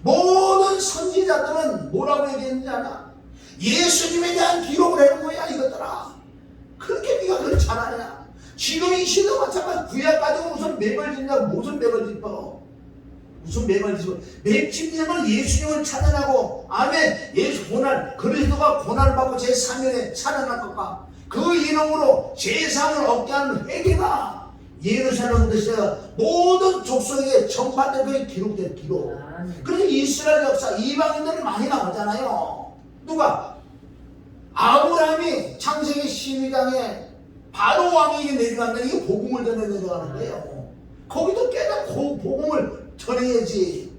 S1: 모든 선지자들은 뭐라고 얘기했는지 알아? 예수님에 대한 기록을 해놓은 거야 이것들아. 그렇게 네가 그걸 잘 아냐? 지금 이 시대 마찬가지. 구약 가지고 무슨 맵을 짓냐고. 무슨 맵을 짚어? 무슨 맵을 짚어? 맵 짚냐면 예수님을 찾아나고 아멘. 예수 고난 그리스도가 고난을 받고 제3일에 살아날 것과 그 이름으로 제3을 얻게 하는 회개가 예루살렘 도시가 모든 족속에게 전파된 그 기록된 기록. 그래서 이스라엘 역사 이방인들이 많이 나오잖아요. 누가? 아브라함이 창세기 12장에 바로 왕에게 내려간다는 게 복음을 전해 내려가는 거예요. 거기도 깨닫고 복음을 전해야지.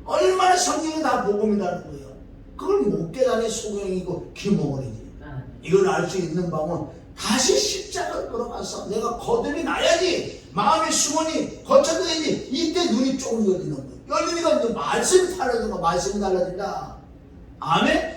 S1: 얼마나 성경이 다 복음이라는 거예요. 그걸 못 깨닫니 소경이고 기몽원이지. 이걸 알 수 있는 방법은 다시 십자가를 걸어가서 내가 거듭이 나야지. 마음의 수건이 거쳐져야지. 이때 눈이 조금 열리는 거예요. 열리니까 이제 말씀이 달라진 거. 말씀이 달라진다. 아멘?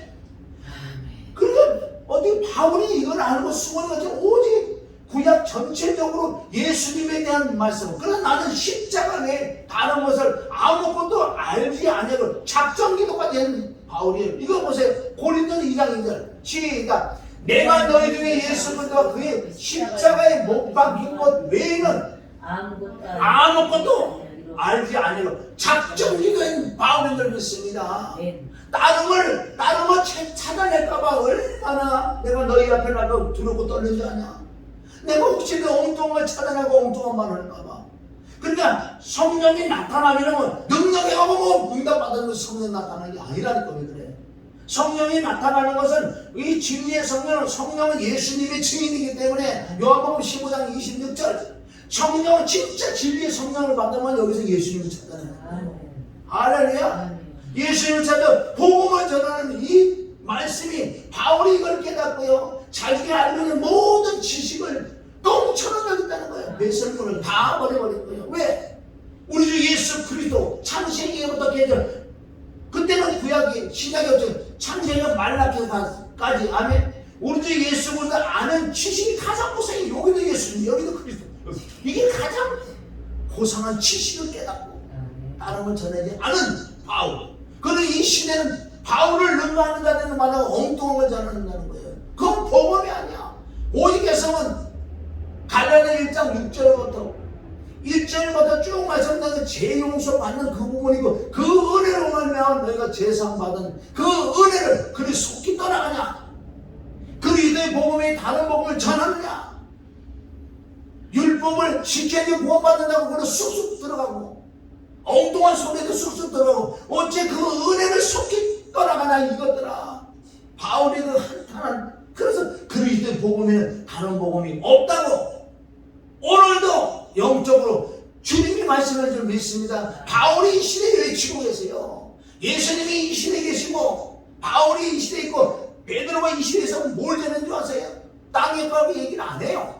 S1: 그러니까 어떻게 바울이 이걸 알고 수건이 같은 오직 구약 전체적으로 예수님에 대한 말씀. 그러나 나는 십자가 외에 다른 것을 아무것도 알지 아니하고 작정기도까지 하는 바울이에요. 이거 보세요. 고린도서 2장 2절 시작. 내가 너희 중에 예수 그리스도와 그의 십자가에 못 박힌 것 외에는 아무것도 알지 아니고 작정지근 바울인 걸 믿습니다.
S2: 네.
S1: 다른 걸 찾아낼까봐 얼마나 내가 너희 앞에 나가 두렵고 떨리지 않냐. 내가 혹시 그 엉뚱한 걸 찾아내고 엉뚱한 말을 할까봐. 그러니까 성령이 나타나면 능력에 가고 뭐 응답받는 건 성령 나타나는 게 아니라니까. 왜 그래? 성령이 나타나는 것은 이 진리의 성령은 예수님의 증인이기 때문에 요한복음 15장 26절 성령은 진짜 진리의 성령을 받으면 여기서 예수님을 찾아내요. 할렐루야. 예수님을 찾아 복음을 전하는 이 말씀이 바울이 이걸 깨닫고요. 자기가 알고 있는 모든 지식을 똥처럼 가졌다는 거예요. 배설물을 다 버려버린 거예요. 왜? 우리 주 예수 그리스도 창세기부터 개정 그때는 구약이 신약이 없죠. 창세기가 말라기까지 아멘. 우리 주 예수 그리스도 아는 지식이 가장 고상해. 여기도 예수님 여기도 그리스도. 이게 가장 고상한 지식을 깨닫고 다른 걸 전하지 않은 바울. 그리고 이 시대는 바울을 능가하는 자들은 마다 엉뚱한 걸 전하는다는 거예요. 그건 복음이 아니야. 오직 개성은 갈라디아 1장 6절부터 쭉 말씀드린 재용서 받는 그 부분이고 그 은혜로 말미암아 너희가 제상 받은 그 은혜를 그리 속히 떠나가냐? 그리스도의 복음이 다른 복음을 전하느냐? 율법을 지켜야 구원받는다고 그래 쑥쑥 들어가고 엉뚱한 소리도 쑥쑥 들어가고 어째 그 은혜를 속히 떠나가냐 이것들아. 바울이 그 한탄한 그래서 그리스도의 복음에는 다른 복음이 없다고 오늘도 영적으로 주님이 말씀해 줄 믿습니다. 바울이 이 시대에 외치고 계세요. 예수님이 이 시대에 계시고 바울이 이 시대에 있고 베드로가 이 시대에서 뭘 되는 줄 아세요? 땅에 가고 얘기를 안 해요.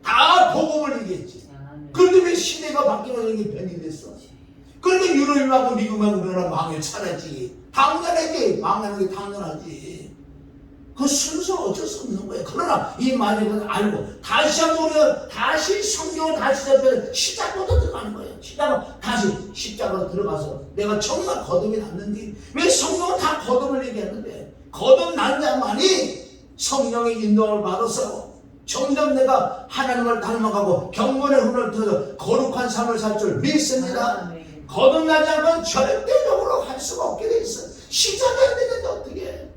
S1: 다 복음을 얘기했지. 그런데 왜 시대가 바뀌면 이게 변이 됐어? 그런데 유럽하고 미국하고 우리나라 망해 차렸지. 당연하지. 망하는 게 당연하지. 그 순서 어쩔 수 없는 거예요. 그러나 이 말을 알고 다시 한번 우리가 다시 성경을 다시 접해서 시작부터 들어가는 거예요. 시작은 다시 십자가로 들어가서 내가 정말 거듭이 났는데 왜 성경은 다 거듭을 얘기하는데 거듭 난 자만이 성령의 인도를 받아서 점점 내가 하나님을 닮아가고 경건의 훈을 통해서 거룩한 삶을 살 줄 믿습니다. 거듭나지 않고는 절대적으로 할 수가 없게 돼 있어요. 시작해야 되는데 어떻게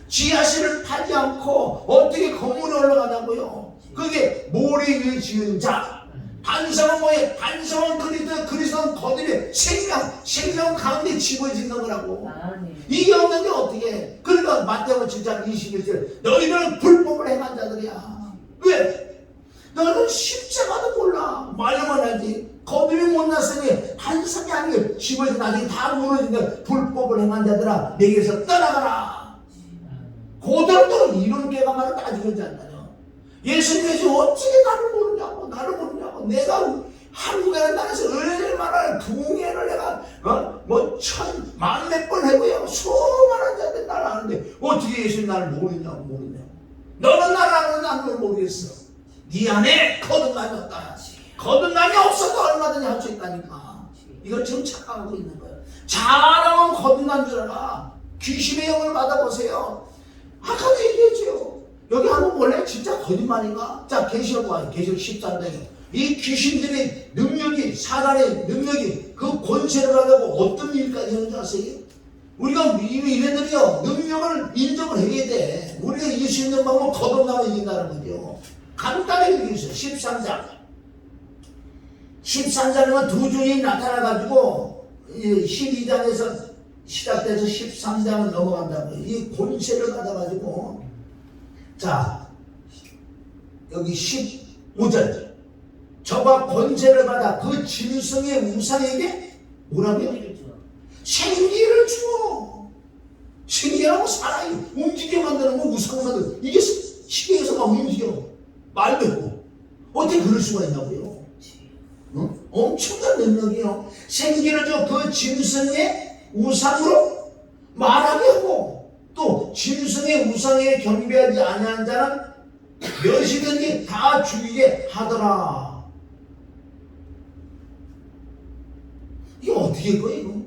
S1: 지하실을 타지 않고 어떻게 건물에 올라가냐고요. 그게 모래 위에 지은 자. 반성은 뭐예요? 반성은 그리스도는 거듭이 생명 가운데 집을 짓는 거라고. 이게 없는데 어떻게? 그러니까 마태복음 7장 21절 너희들은 불법을 행한 자들이야. 왜? 너는 십자가도 몰라. 말로만 하지. 거듭이 못 났으니 반성이 아니고 집을 나중에 다 무너진다. 불법을 행한 자들아 내게서 떠나가라. 고등도 이런 개가만을 따지지 않나요? 예수님께서 어떻게 나를 모르냐고 내가 한국에는 나라에서 얼마나 부흥회를 내가 만 몇 번 해고요 수많은 자들이 나를 아는데 어떻게 예수님 나를 모르냐고 너는 나를 아는 나는 모르겠어. 네 안에 거듭남이 없다. 거듭남이 없어도 얼마든지 할 수 있다니까. 이걸 지금 착각하고 있는 거예요. 잘하면 거듭난 줄 알아. 귀신의 영을 받아보세요. 아까도 얘기했죠. 여기 한번 볼래? 진짜 거짓말인가? 자, 계시록 봐요. 계시록 13장에 이 귀신들의 능력이 사단의 능력이 그 권세를 하려고 어떤 일까지 하는 줄 아세요? 우리가 이래들이요 능력을 인정을 해야 돼. 우리가 이길 수 있는 방법은 거듭나면 이긴다는 거죠. 간단하게 얘기했어요. 13장이면 두 주인이 나타나가지고 12장에서 시작돼서 13장을 넘어간다고요. 이 권세를 받아가지고 자 여기 15절 저가 권세를 받아 그 짐승의 우상에게 뭐라고요? 생기를 주어. 생기라고 사람이 움직여 만드는 거 우상 만드는 이게 시계에서 막 움직여 말도 있고 어떻게 그럴 수가 있냐고요? 어? 엄청난 능력이요. 생기를 줘 그 짐승의 우상으로 말하게 하고 또 짐승의 우상에 경배하지 아니한 자는 몇이든지 다 죽이게 하더라. 이게 어떻게 할 거예요 이거?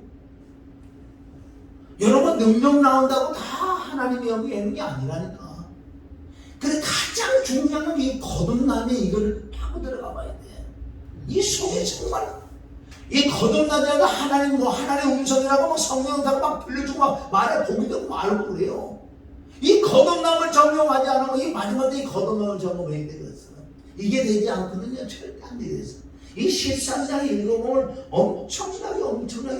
S1: 여러분 능력 나온다고 다 하나님이 여기에는 게 아니라니까. 근데 가장 중요한 건 이 거듭남에 이걸 파고 들어가 봐야 돼. 이 속에 정말 이 거듭난 자가 하나님 하나님의 음성이라고 막 성령다고 막 들려주고 막 말에 복이 되고 말고 그래요. 이 거듭남을 적용하지 않으면 이 마지막 때 이 거듭남을 적용해야 되겠어. 이게 되지 않거든요. 절대 안 되겠어. 이 13장 읽어보면 엄청나게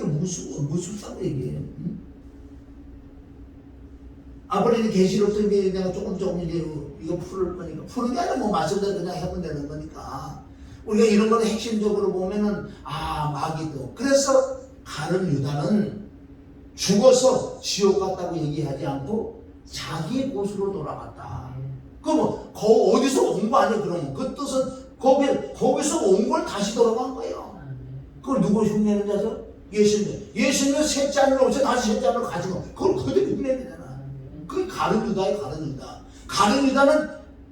S1: 무섭다고 얘기해요. 앞으로 이제 계시록도 이제 내가 조금 이제 이거 풀을 거니까 푸는 게 아니라 뭐 말씀대로 그냥 해보면 되는 거니까 우리가 이런 거는 핵심적으로 보면은 마귀도 그래서 가룟 유다는 죽어서 지옥 갔다고 얘기하지 않고 자기의 곳으로 돌아갔다. 그럼 어디서 온 거 아니야? 그러면 그 뜻은 거기서 온 걸 다시 돌아간 거예요. 그걸 누구 흉내는 자죠? 예수님은 셋째 하늘로 오셔 다시 셋째 하늘로 가지고 그걸 그대로 흉내는 되잖아. 그게 가룟 유다예요. 가룟 유다. 가룟 유다는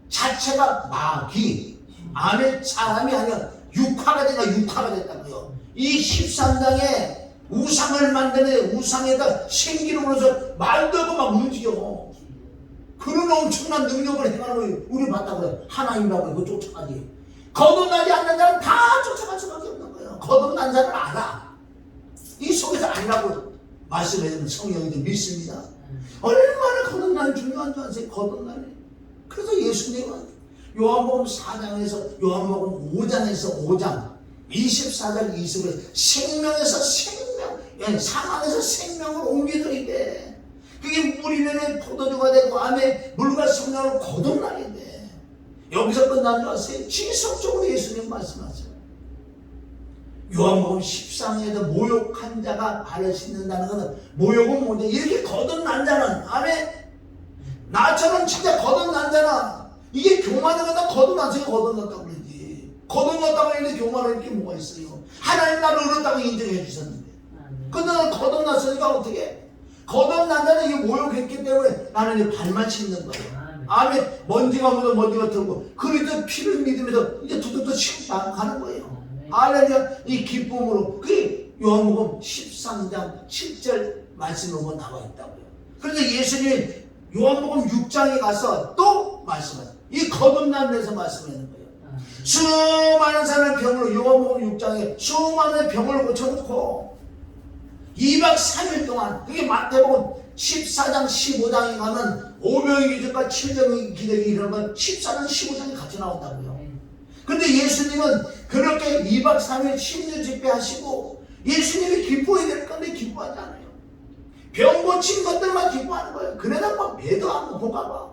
S1: 자체가 마귀 안에 사람이 아니라 육화가 됐다고요. 이 13장에 우상을 만드는 우상에다 생기를 불어서 말도 없고 막 움직여. 그런 엄청난 능력을 행하는 거예요. 우리 봤다고요. 하나님이라고 이거 쫓아가지. 거듭나지 않는 자는 다 쫓아갈 수밖에 없는 거예요. 거듭난 자는 알아. 이 속에서 아니라고 말씀해주는 성령이 믿습니다. 얼마나 거듭남이 중요한 줄 아세요? 거듭남이. 그래서 예수님은 요한복음 4장에서 요한복음 5장 24절 20절 생명에서 생명, 상황에서 생명을 옮기더니데 그게 뿌리면은 포도주가 되고 안에 물과 성령을 거듭나게 돼. 여기서 끝난 줄 아세요? 지속적으로 예수님 말씀하세요. 요한복음 13장에서 모욕한 자가 발을 씻는다는 것은 모욕은 뭔데? 이렇게 거듭난 자는 안에 나처럼 진짜 거듭난 자는 이게 교만을 갖다 거듭났어요. 거듭났다고 그러지. 거듭났다고 했는데 교만할 게 뭐가 있어요? 하나님 나를 얻었다고 인정해 주셨는데. 근데 나는 거듭났으니까 어떻게? 거듭난 자는 이게 모욕했기 때문에 나는 이제 발만 씻는 거예요. 아멘. 먼지가 묻어 먼지가 들고 그리스도 피를 믿으면서 이제 두둑도 치고 가는 거예요. 할렐루야. 이 기쁨으로 그게 요한복음 13장 7절 말씀에 보면 나와 있다고요. 그래서 예수님이 요한복음 6장에 가서 또 말씀하세요. 이 거듭남에서 말씀하는 거예요. 수많은 사람의 병으로 요한복음 6장에 수많은 병을 고쳐놓고 2박 3일 동안 그게 마태복음 14장 15장에 가면 5명의 기적과 7명의 기적이 일어나면 14장 15장이 같이 나온다고요. 근데 예수님은 그렇게 2박 3일 심리 집회하시고 예수님이 기뻐해야 될 건데 기뻐하지 않아요. 병 고친 것들만 기뻐하는 거예요. 그러다 뭐 배도 안 고픈가 봐.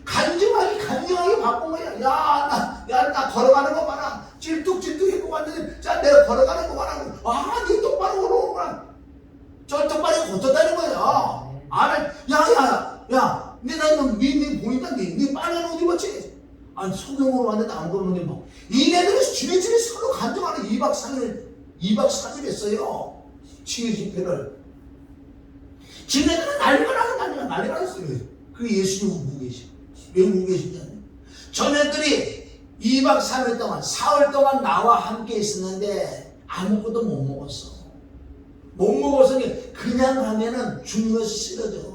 S1: 간증하게 바쁜 거야. 나 걸어가는 거 봐라. 찔뚝찔뚝 입고 왔는데 자 내가 걸어가는 거 봐라. 니 똑바로 걸어오구나. 저 똑바로 고쳤다는 거야. 아멘. 야, 니 보인다. 니 빨간 옷 입었지? 아니, 소경으로 왔는데 안 그러는데 뭐. 이네들이 지네들이 서로 간증하는 2박 3일 했어요. 치유 집회를. 지네들은 난리가 났어요. 그 예수님 우고 계시. 왜 우고 계시냐면, 전애들이 2박 3일 동안, 4월 동안 나와 함께 있었는데, 아무것도 못 먹었어. 못 먹었으니 그냥 가면은 죽는 것이 싫어져.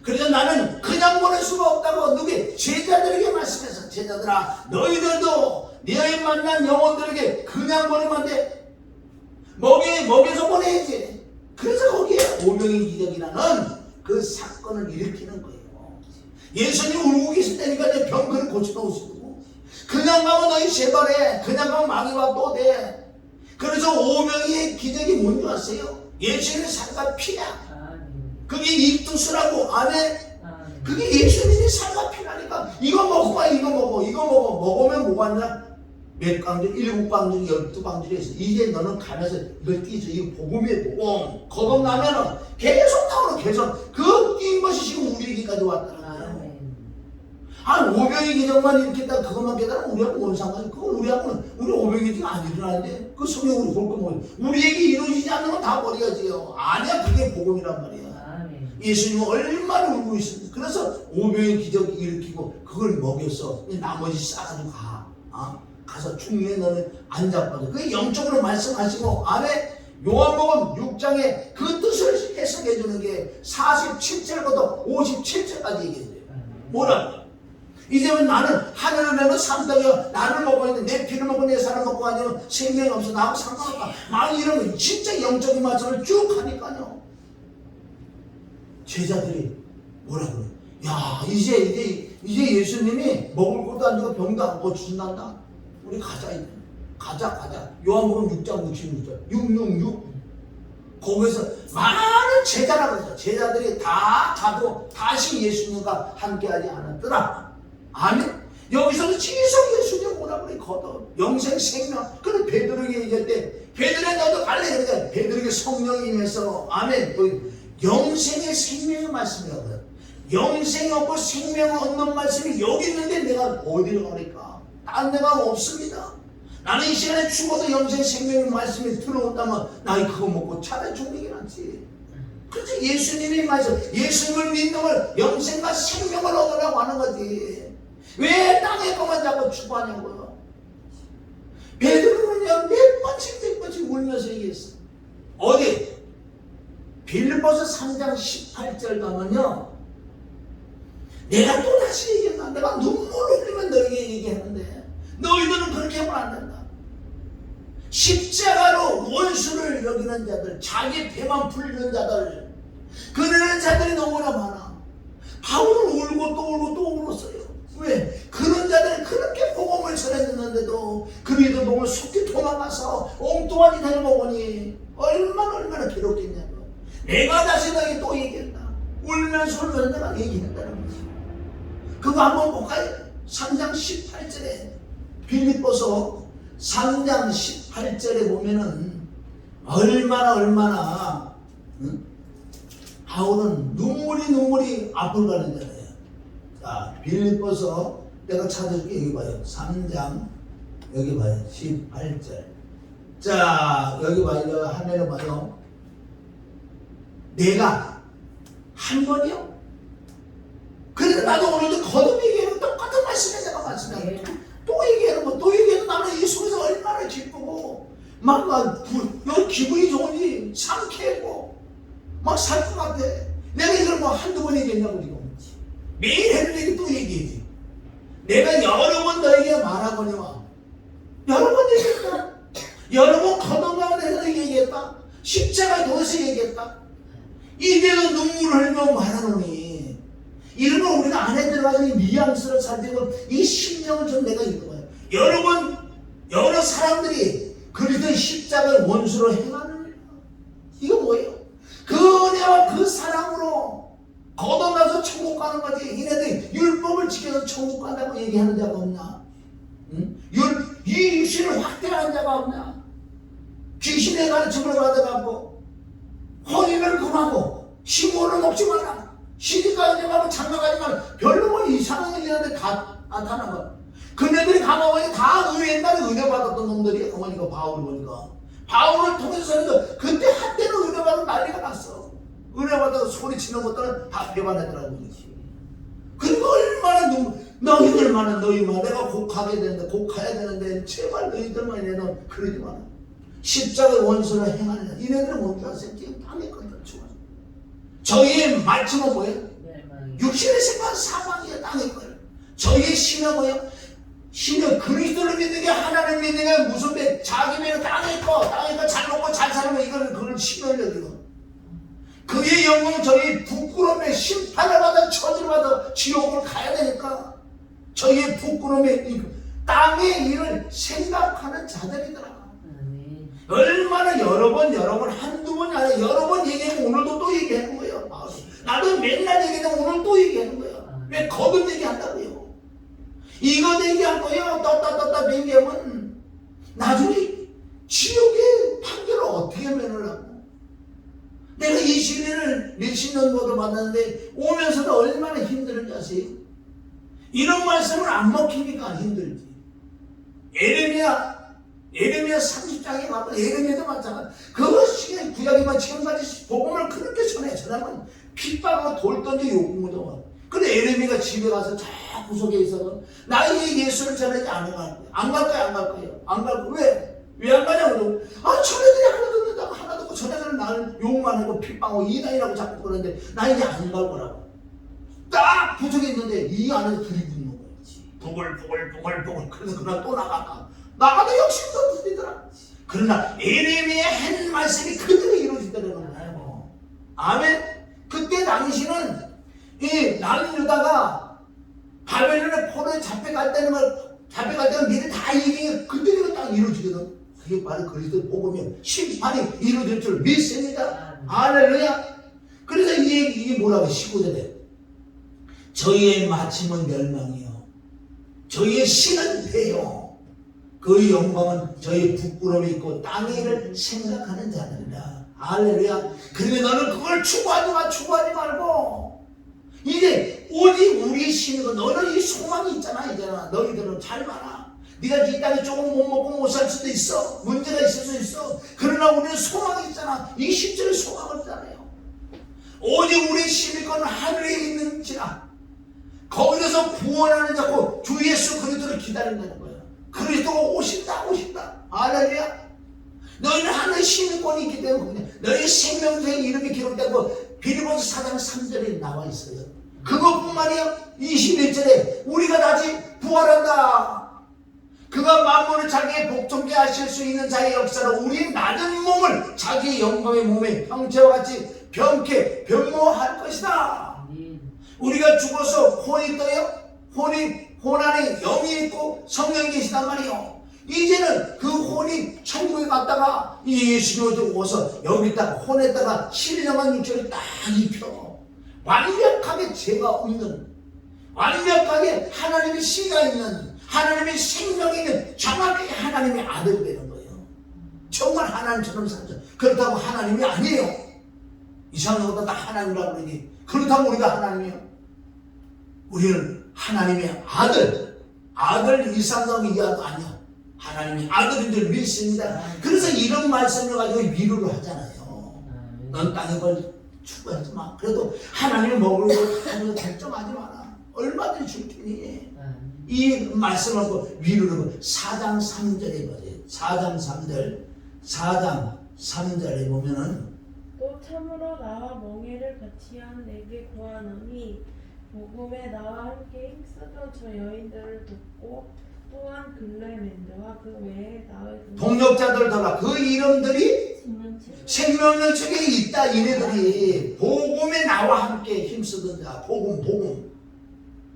S1: 그래서 나는 그냥 보낼 수가 없다고 누구 제자들에게 말씀해서 제자들아 너희들도 너희 만난 영혼들에게 그냥 보내면 안 돼. 먹여서 보내야지. 그래서 거기에 오명의 기적이라는 그 사건을 일으키는 거예요. 예수님 울고 계실 때니까 이제 병그를 고쳐놓으시고 그냥 가면 너희 재발해. 그냥 가면 마귀가 또 돼. 그래서 오명의 기적이 뭔지 아세요? 예수님의 살과 피야. 그게 입두수라고 안에 그게 예수님의 살과 피라니까. 이거 먹어봐. 먹으면 뭐가 있냐? 몇 광줄? 7광줄, 12광줄이 있어. 이제 너는 가면서 이걸 띄죠. 이거 복음이에요. 복음. 거듭나면은 계속 나오는 계속 그 띈 것이 지금 우리에게까지 왔다는 거예요. 오병의 기적만 일으켰다 그것만 깨달으면 우리하고 뭔 상관이? 그거 우리하고는 우리 오병의 기적 안 일어나는데 그 성경으로 볼 거면 우리에게 이루어지지 않는 건 다 버려야지요. 아니야. 그게 복음이란 말이야. 예수님은 얼마나 울고 있습니다. 그래서 오병의 기적이 일으키고 그걸 먹여서 나머지 싸가지고 가서 중요해 너는 안 잡아줘. 그게 영적으로 말씀하시고 안에 요한복음 6장에 그 뜻을 해석해 주는 게 47절부터 57절까지 얘기해요. 뭐라고? 이제는 나는 하늘을 내는 삼덕이야. 나를 먹고 있는데 내 피를 먹고 내 살을 먹고 아니면 생명이 없어. 나하고 상관없다. 막 이러면 진짜 영적인 말씀을 쭉 하니까요. 제자들이 뭐라 그래? 야, 이제 예수님이 먹을 것도 아니고 병도 안 고쳐준단다. 우리 가자 이제. 가자. 요한복음 6장 66절. 666. 거기서 많은 제자라고 했어. 제자들이 다 가도 다시 예수님과 함께하지 않았더라. 아멘. 여기서도 계속 예수님 오라 그래. 걷어. 영생 생명. 그래 베드로에게 얘기할 때 베드로야 너도 갈래. 그러니까 베드로에게 성령이 임해서 아멘. 영생의 생명의 말씀이라고 해요. 영생이 없고 생명 없는 말씀이 여기 있는데 내가 어디로 가니까? 딴 데가 없습니다. 나는 이 시간에 죽어도 영생 생명의 말씀이 들어온다면 나 그거 먹고 차라리 죽는 게 낫지. 그래서 예수님이 말씀, 예수님을 믿는 걸 영생과 생명을 얻으라고 하는 거지. 왜 땅에 것만 잡고 추구하냐고요. 베드로는요 몇 번씩 울면서 얘기했어. 어디? 빌립보서 3장 18절 가면요 내가 또다시 얘기한다. 내가 눈물 흘리면 너에게 얘기하는데 너희들은 그렇게 하면 안 된다. 십자가로 원수를 여기는 자들, 자기 배만 풀리는 자들, 그러는 자들이 너무나 많아. 바울은 울고 또 울었어요. 왜? 그런 자들이 그렇게 복음을 전해줬는데도 그들도 몸을 속히 도망가서 엉뚱한 인생을 먹으니 얼마나 괴롭겠냐고. 내가 다시 너에게 또 얘기한다. 울면서 내가 얘기한다는 거지. 그거 한번 볼까요? 3장 18절에 빌립보서 3장 18절에 보면은 얼마나 바울은 눈물이 앞을 가는 자예요. 자, 빌립보서 내가 찾아줄게. 여기 봐요. 3장 여기 봐요. 18절. 자, 여기 봐요. 화면에 봐요. 내가 한 번이요? 그래서 나도 오늘도 거듭 얘기하는 똑같은 말씀에 내가 말씀해. 또 얘기하는 나는 이 속에서 얼마나 기쁘고 막 기분이 좋으니 상쾌하고 막 살 것 같아. 내가 이걸 뭐 한두 번 얘기했냐고 지금. 매일 하는 얘기 또 얘기하지. 내가 여러 번 너에게 말하거니와 여러 번 얘기했다. 여러 번 거듭나면서 얘기했다. 십자가에 누워서 얘기했다. 이제는 눈물을 흘리며 말하노니 이런 걸 우리가 안에 들어가서 이 뉘앙스를 살피고 이 심령을 좀 내가 읽는 거예요. 여러 사람들이 그리스도의 십자가의 원수로 행하는 일. 이거 뭐예요? 그 은혜와 그 사랑으로 거듭나서 천국 가는 거지. 이네들이 율법을 지켜서 천국 간다고 얘기하는 자가 없나? 응? 이 육신을 확대하는 자가 없나? 귀신의 가르침을 받아갖고 혼인을 금하고 식물을 먹지 말라. 시집가지 말고 장가가지 말라. 별로 뭐 이상한 일이라는데 다 나타난 거야. 그네들이 가만히 다 옛날에 은혜 받았던 놈들이야. 어머니가 바울을 보니까 바울을 통해서 그때 한때는 은혜 받은 난리가 났어. 은혜 받아서 소리치는 것들은 다 배반하더라고. 그리고 얼마나 너희들만은 내가 곧 가게 되는데 곧 가야 되는데 제발 너희들만 이래도 그러지 마라. 십자가의 원수를 행하는 이네들은 뭔지 아세요? 지금 땅에 건다 죽어. 저희의 말씀은 뭐예요? 육신의 생각은 사망이에요. 땅의 걸. 저희의 신은 뭐예요? 신은 그리스도를 믿는 게 하나님 믿는 게 무슨 배 자기 배는 땅에 거 잘 먹고 잘 살면 그걸 신을 여기고 그의 영광은 저희 부끄러움에 심판을 받아 처지를 받아 지옥을 가야 되니까 저희의 부끄러움에 땅의 일을 생각하는 자들이더라. 얼마나 여러 번 한두 번이 아니라 여러 번 얘기하고 오늘도 또 얘기하는 거예요. 나도 맨날 얘기하고 오늘 또 얘기하는 거예요. 왜 거듭 얘기한다고요? 이거 얘기할 거예요. 떴다 얘기하면 나중에 지옥의 판결을 어떻게 면을 하고. 내가 21년을 몇십 년 모두 받았는데 오면서도 얼마나 힘들은지 아세요? 이런 말씀을 안 먹히니까 힘들지. 에레미야 30장에 가면 에레미야도 마찬가지. 그것이 구약이만 지금까지 복음을 그렇게 전하면 핍박하고 돌 던져 욕먹어. 근데 에레미야가 집에 가서 저 구석에 있어서 나에게 예수를 전하지 않을 거야. 안 갈 거예요. 안 갈 거예요. 왜 안 가냐고. 전애들이 하나도 없는다고 하나도 없고 전애들은 나를 욕만 하고 핍박하고 이단이라고 자꾸 그러는데 나 이제 안 갈 거라고. 딱 구석에 있는데 이 안에서 둘이 붙는 거예요. 부글부글 그래서 그날 또 나가도 역시 또 들리더라. 그러나 에레미야의 한 말씀이 그대로 이루어지더라는 거예요. 아멘. 그때 당시는 이 남유다가 바벨론의 포로에 잡혀갈 때는 미리 다 얘기해 그대로 딱 이루어지거든. 그게 바로 그리스도 복음이요 심판이 이루어질 줄 믿습니다. 할렐루야. 그래서 이게 뭐라고 19절에 저희의 마침은 멸망이요 저희의 신은 패요 그 영광은 저희 부끄러움이 있고 땅의 일을 생각하는 자들이라. 할렐루야. 그런데 너는 그걸 추구하지 말고 이제 오직 우리의 신이고 너는 이 소망이 있잖아. 너희들은 잘 봐라. 네가 이 땅에 조금 못 먹고 못 살 수도 있어. 문제가 있을 수 있어. 그러나 우리는 소망이 있잖아. 이 10절에 소망을 있잖아요. 오직 우리의 신의 건 하늘에 있는지라. 거기서 구원하는 자고 주 예수 그리스도를 기다린다는 거예요. 그리스도가 오신다. 할렐루야. 너희는 하늘의 시민권이 있기 때문에 너희 생명수의 이름이 기록되고 빌립보서 4장 3절에 나와 있어요. 그것뿐만이요 21절에 우리가 다시 부활한다. 그가 만물을 자기의 복종케 하실 수 있는 자의 역사로 우리 낮은 몸을 자기의 영광의 몸에 형체와 같이 변모할 것이다. 우리가 죽어서 혼이 떠요. 혼 안에 영이 있고 성령이 계시단 말이에요. 이제는 그 혼이 천국에 갔다가 예수님을 오서 여기다가 혼에다가 신령한 육체를 딱 입혀 완벽하게 죄가 없는, 완벽하게 하나님의 씨가 있는, 하나님의 생명이 있는 정확히 하나님의 아들이 되는 거예요. 정말 하나님처럼 살죠. 그렇다고 하나님이 아니에요. 이상한 것보다 다 하나님이라고 그러니 그렇다고 우리가 하나님이에요. 우리는 하나님의 아들 이상성이 이하도 아니야. 하나님의 아들인 줄 믿습니다. 그래서 이런 말씀을 가지고 위로를 하잖아요. 넌 땅의 걸 추구하지 마. 그래도 하나님을 먹으려고 하는 거 결정하지 마라. 얼마든지 줄 테니. 이 말씀을 하고 위로를 하고 4장 3절에 보세요. 4장 3절에 보면은
S3: 또 참으로 나와 멍에를 같이 한 내게 구하노니 복음에 나와 함께 힘쓰던 저 여인들을 돕고 또한 글레멘드와 그 외에 나의
S1: 동력자들 더라. 그 이름들이 생명력 중에 있다. 이네들이 복음에 나와 함께 힘쓰던 자. 복음.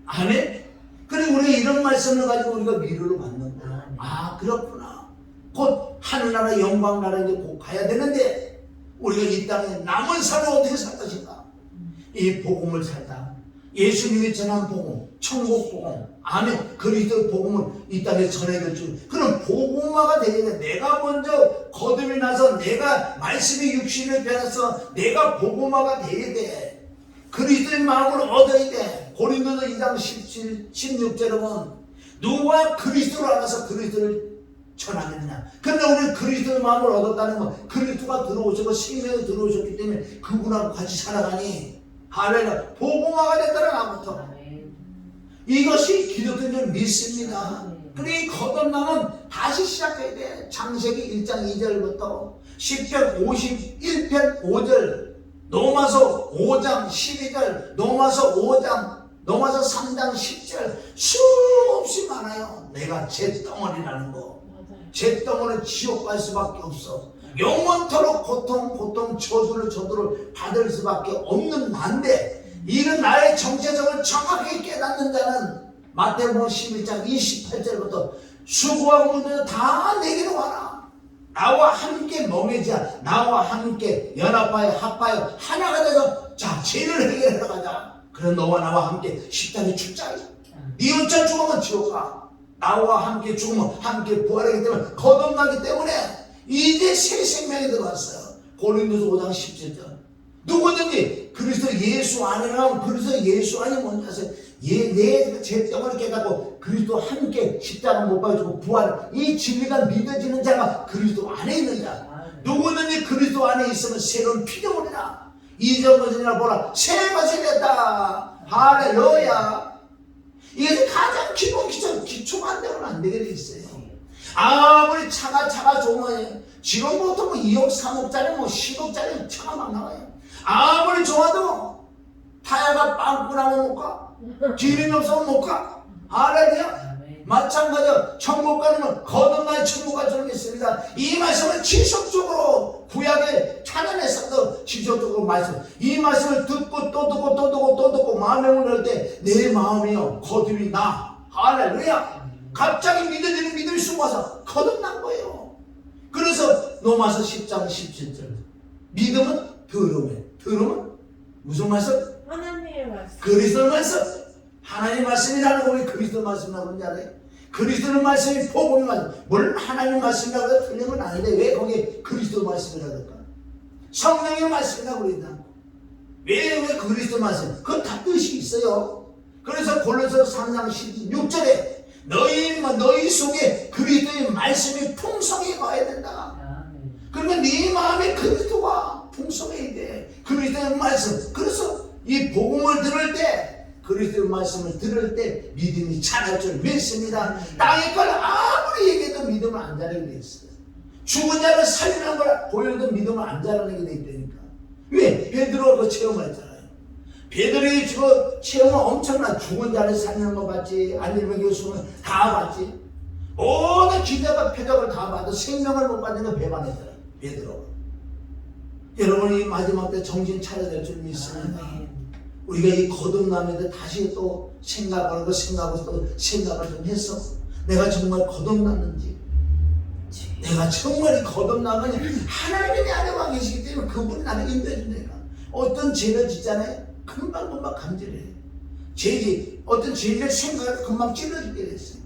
S1: 아멘. 그리고 우리가 이런 말씀을 가지고 우리가 위로를 받는 거야. 아 그렇구나. 곧 하늘나라 영광나라에 곧 가야 되는데 우리가 이 땅에 남은 삶을 어떻게 살 것인가. 이 복음을 살다 예수님이 전한 복음, 천국 복음, 아멘. 그리스도 복음을 이 땅에 전해줄 줄. 그럼 복음화가 되겠네. 내가 먼저 거듭이 나서 내가 말씀의 육신을 변해서 내가 복음화가 돼야 돼. 그리스도의 마음을 얻어야 돼. 고린도서 2장 16절에 보면 누가 그리스도를 알아서 그리스도를 전하겠느냐. 그런데 우리는 그리스도의 마음을 얻었다는 건 그리스도가 들어오시고 생명이 들어오셨기 때문에 그분하고 같이 살아가니 할렐루야. 복음화가 됐다는 나부터 이것이 기독교인 줄 믿습니다. 그러니 거듭남은 다시 시작해야 돼. 창세기 1장 2절부터 10편 51편 5절 로마서 5장 12절 로마서 3장 10절 수없이 많아요. 내가 잿덩어리라는 거. 잿덩어리는 지옥 갈 수밖에 없어. 영원토록 고통 저주를 받을 수밖에 없는 난데 이는 나의 정체성을 정확히 깨닫는 자는 마태복음 11장 28절부터 수고하고 문제는 다 내게로 와라. 나와 함께 멍해지야. 나와 함께 연합하여 합하여 하나가 돼서 자 죄를 해결하러 가자. 그래 너와 나와 함께 십자가에 죽자. 네 혼자 죽으면 지옥 가. 나와 함께 죽으면 함께 부활하기 때문에 거듭나기 때문에 이제 새 생명이 들어왔어요. 고린도서 5장 17절 누구든지 그리스도 예수 안에라면 그리스도 예수 안이 뭔지 아세요? 내 죄덩어리 깨닫고 그리스도 함께 십자가 못 박아주고 부활 이 진리가 믿어지는 자가 그리스도 안에 있는 자. 누구든지 그리스도 안에 있으면 새로운 피조물이라. 이전 것이니라 보라 새 것이 됐다. 할렐루야. 이게 가장 기초가 안 되면 안 되게 돼 있어요. 아무리 차가 좋으면 지금부터 2억 3억짜리 10억짜리 차가 막 나와요. 아무리 좋아도 타야가 빵꾸 나면 못 가. 기름이 없으면 못 가. 할렐루야. 마찬가지로 천국 가는 거듭난 천국 갈 줄 믿습니다. 이 말씀을 지속적으로 구약의 찬양에서도 지속적으로 말씀, 이 말씀을 듣고 또 듣고 또 듣고 또 듣고 마음에 올릴 때 내 마음이요 거듭이 나. 할렐루야. 갑자기 믿어지는 믿음이 숨어서 거듭난 거예요. 그래서 로마서 10장 17절 믿음은 들음에, 들음은 무슨 말씀?
S3: 하나님의 말씀.
S1: 그리스도 말씀. 하나님 말씀이라는 거 우리 그리스도 말씀이라고 그러는지 알아요? 그리스도의 말씀이 복음의 말씀. 물론 하나님 말씀이라고 해서 틀린 건 아닌데 왜 거기에 그리스도 말씀이라고 할까? 성령의 말씀이라고 그러다. 왜 그리스도 말씀? 그건 다 뜻이 있어요. 그래서 골로새 3장 16절에 너희 속에 그리스도의 말씀이 풍성히 가야 된다. 그러면 네 마음에 그리스도가 풍성해야 돼. 그리스도의 말씀. 그래서 이 복음을 들을 때 그리스도의 말씀을 들을 때 믿음이 자랄 줄 믿습니다. 땅의 걸 아무리 얘기해도 믿음을 안 자라게 돼 있어요. 죽은 자를 살리는 걸 보여도 믿음을 안 자라게 돼 있다니까. 왜? 베드로가 그 체험을 했잖아요. 베드로의 체험은 엄청나. 죽은 자를 살리는 거 봤지, 안일병 교수는 다 봤지. 모든 기자가 표적을 다 봐도 생명을 못 받는 거 배반했잖아요. 베드로가. 여러분이 마지막 때 정신 차려야 될 줄 믿습니다. 우리가 이 거듭남에 다시 또 생각하고 또 생각을 좀 했어. 내가 정말 거듭났는지, 내가 정말 거듭나면 하나님이 내 안에 와 계시기 때문에 그분이 나를 인도해준다니까. 어떤 죄를 짓잖아요. 금방 감질해. 어떤 죄를 생각을 금방 찔러주게 됐어요.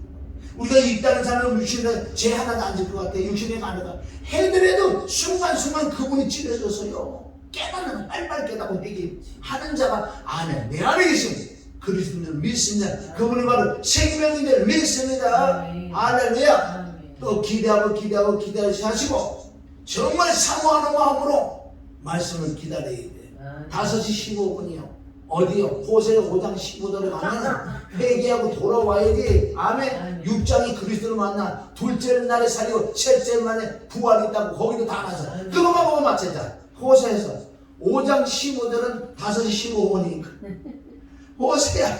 S1: 우리가 있다는 사람은 육신에 죄 하나도 안 질 것 같아. 육신에 가느가 해더라도 순간순간 그분이 찔러줘서요. 깨닫는 빨리빨리 깨닫고 회개하는 자가 안에 내 안에 계신 그리스도를 믿습니다. 그분이 바로 생명인을 믿습니다. 할렐루야. 또 기대하고 하시고 정말 사모하는 마음으로 말씀을 기다려야 돼. 5시 15분이요. 어디요? 호세아 5장 15절에 가면 회개하고 돌아와야지. 아멘. 6장이 그리스도를 만나 둘째 날에 살리고 셋째 날에 부활이 있다고 거기도 다 나서 그것만 보고 맞춰자. 호세아에서 5장 15절은 5시 15분이니까 호세아.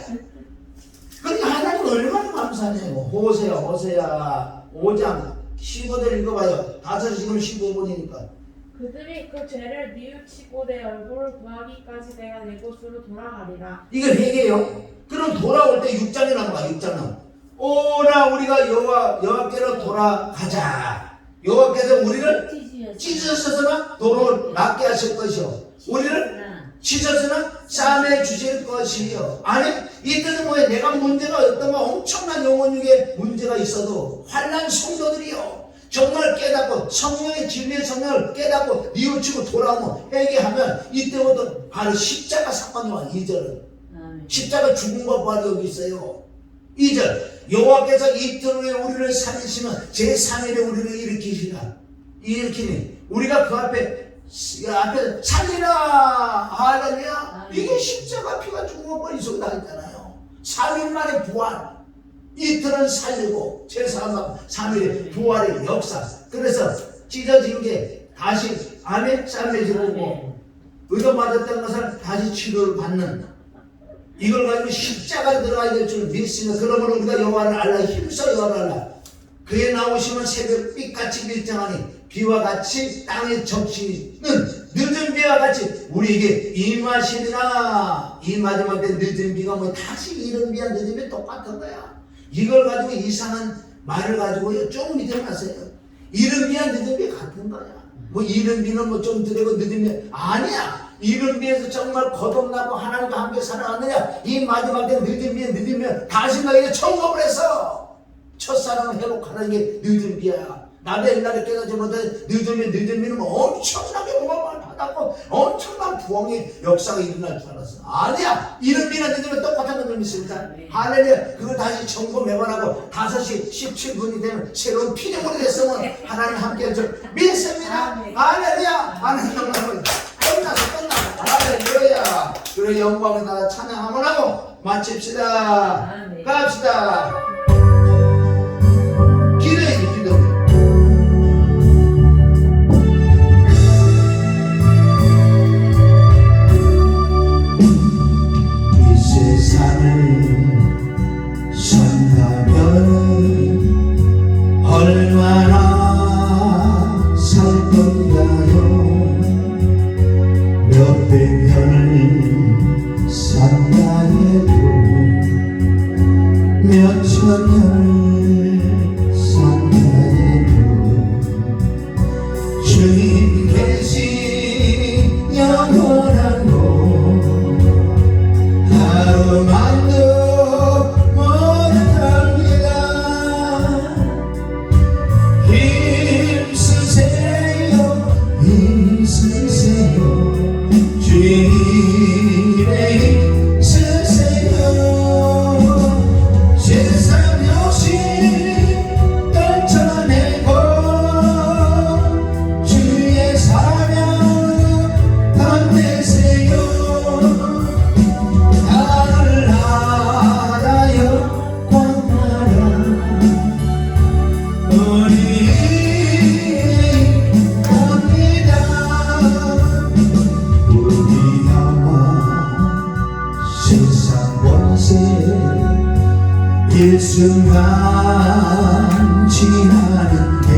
S1: 그러니까 하나님 얼마나 감사하냐고. 호세아 5장 15절 읽어봐요. 5시 15분이니까
S3: 그들이 그 죄를 뉘우치고 내 얼굴을 구하기까지 내가 내 곳으로 돌아가리라.
S1: 이게 회개요. 그럼 돌아올 때 6장에 나와. 6장은 오라 우리가 여호와께로 돌아가자. 여호와께서 우리를 찢으셨으나 도로 낫게 하실 것이요 우리를 찢었으나 싸매 주실 것이요. 아니 이때는 뭐야? 내가 문제가 어떤가 엄청난 영혼 중에 문제가 있어도 환난 성도들이요 정말 깨닫고 성령의 진리의 성령을 깨닫고 뉘우치고 돌아오면 회개하면 이때부터 바로 십자가 사건이 와. 2절은 십자가 죽음과 부활이 여기 있어요. 2절 여호와께서 이틀 후에 우리를 살리시면 제3일에 우리를 일으키니 우리가 그 앞에 살리라. 할렐루야. 이게 십자가 피가 죽음과 부활이 속에 나있잖아요. 3일 만에 부활. 이틀은 살리고 제3일에 부활의 역사. 그래서 찢어진 게 다시 암에 삶해지고 오고 의도맞았던 것을 다시 치료를 받는 이걸 가지고 십자가에 들어가야 될 줄 믿습니다. 그러므로 우리가 여호와를 알라 힘써 여호와를 알라. 그에 나오시면 새벽빛같이 밀정하니 비와 같이 땅에 적시는 늦은 비와 같이 우리에게 임하시리라. 이 마지막 때 늦은 비가 뭐 다시 이른 비와 늦은 비 똑같은 거야. 이걸 가지고 이상한 말을 가지고 좀 믿지 마세요. 이른 비와 늦은 비 같은 거야. 뭐 이른 비는 뭐 좀 들고 늦은 비 아니야. 이른 비에서 정말 거듭나고 하나님과 함께 살아가느냐. 이 마지막 때 늦은 비에 다시 너에게 청검을 해서 첫사랑을 회복하는 게 늦은 비야. 나도 옛날에 깨닫지 못해 늦은 비는 엄청나게 응원을 받았고 엄청난 부흥의 역사가 일어날 줄 알았어. 아니야. 이른 비나 늦은 비 똑같은 걸 믿습니다. 할렐루야. 그걸 다시 점검해보라고 5시 17분이 되면 새로운 피조물이 됐으면 하나님 함께 할 줄 믿습니다. 할렐루야. 하나님 끝났어. 할렐루야. 그래 영광을 다 찬양하면 하고 마칩시다. 갑시다. 기도해. 세상을 일순간 지나는데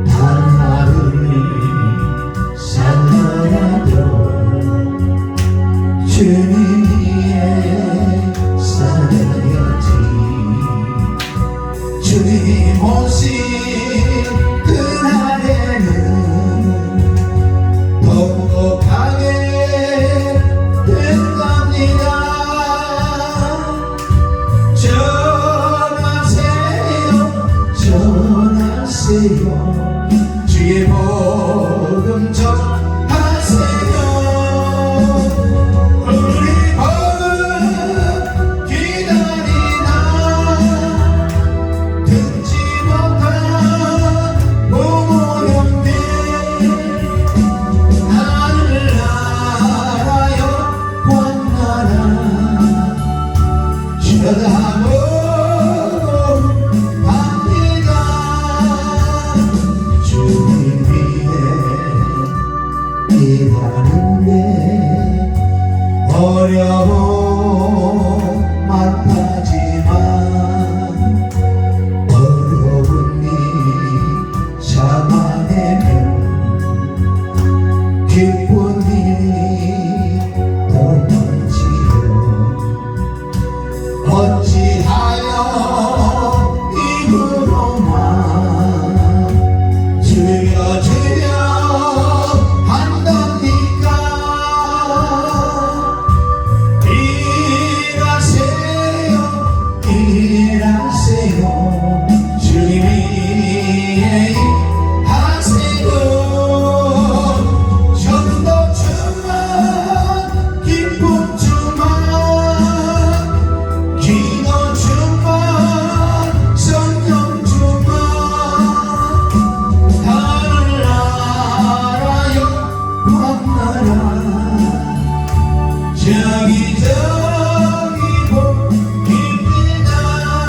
S1: 단 하루를 살더라도 주님 위에 살아야지. 주님 오신 그날에는 행복하게 될 겁니다. 전하세요. 주의 복음 전하세요. 우리 복음 기다리다 듣지 못한 모모령들 나를 알아요. 원나라 주여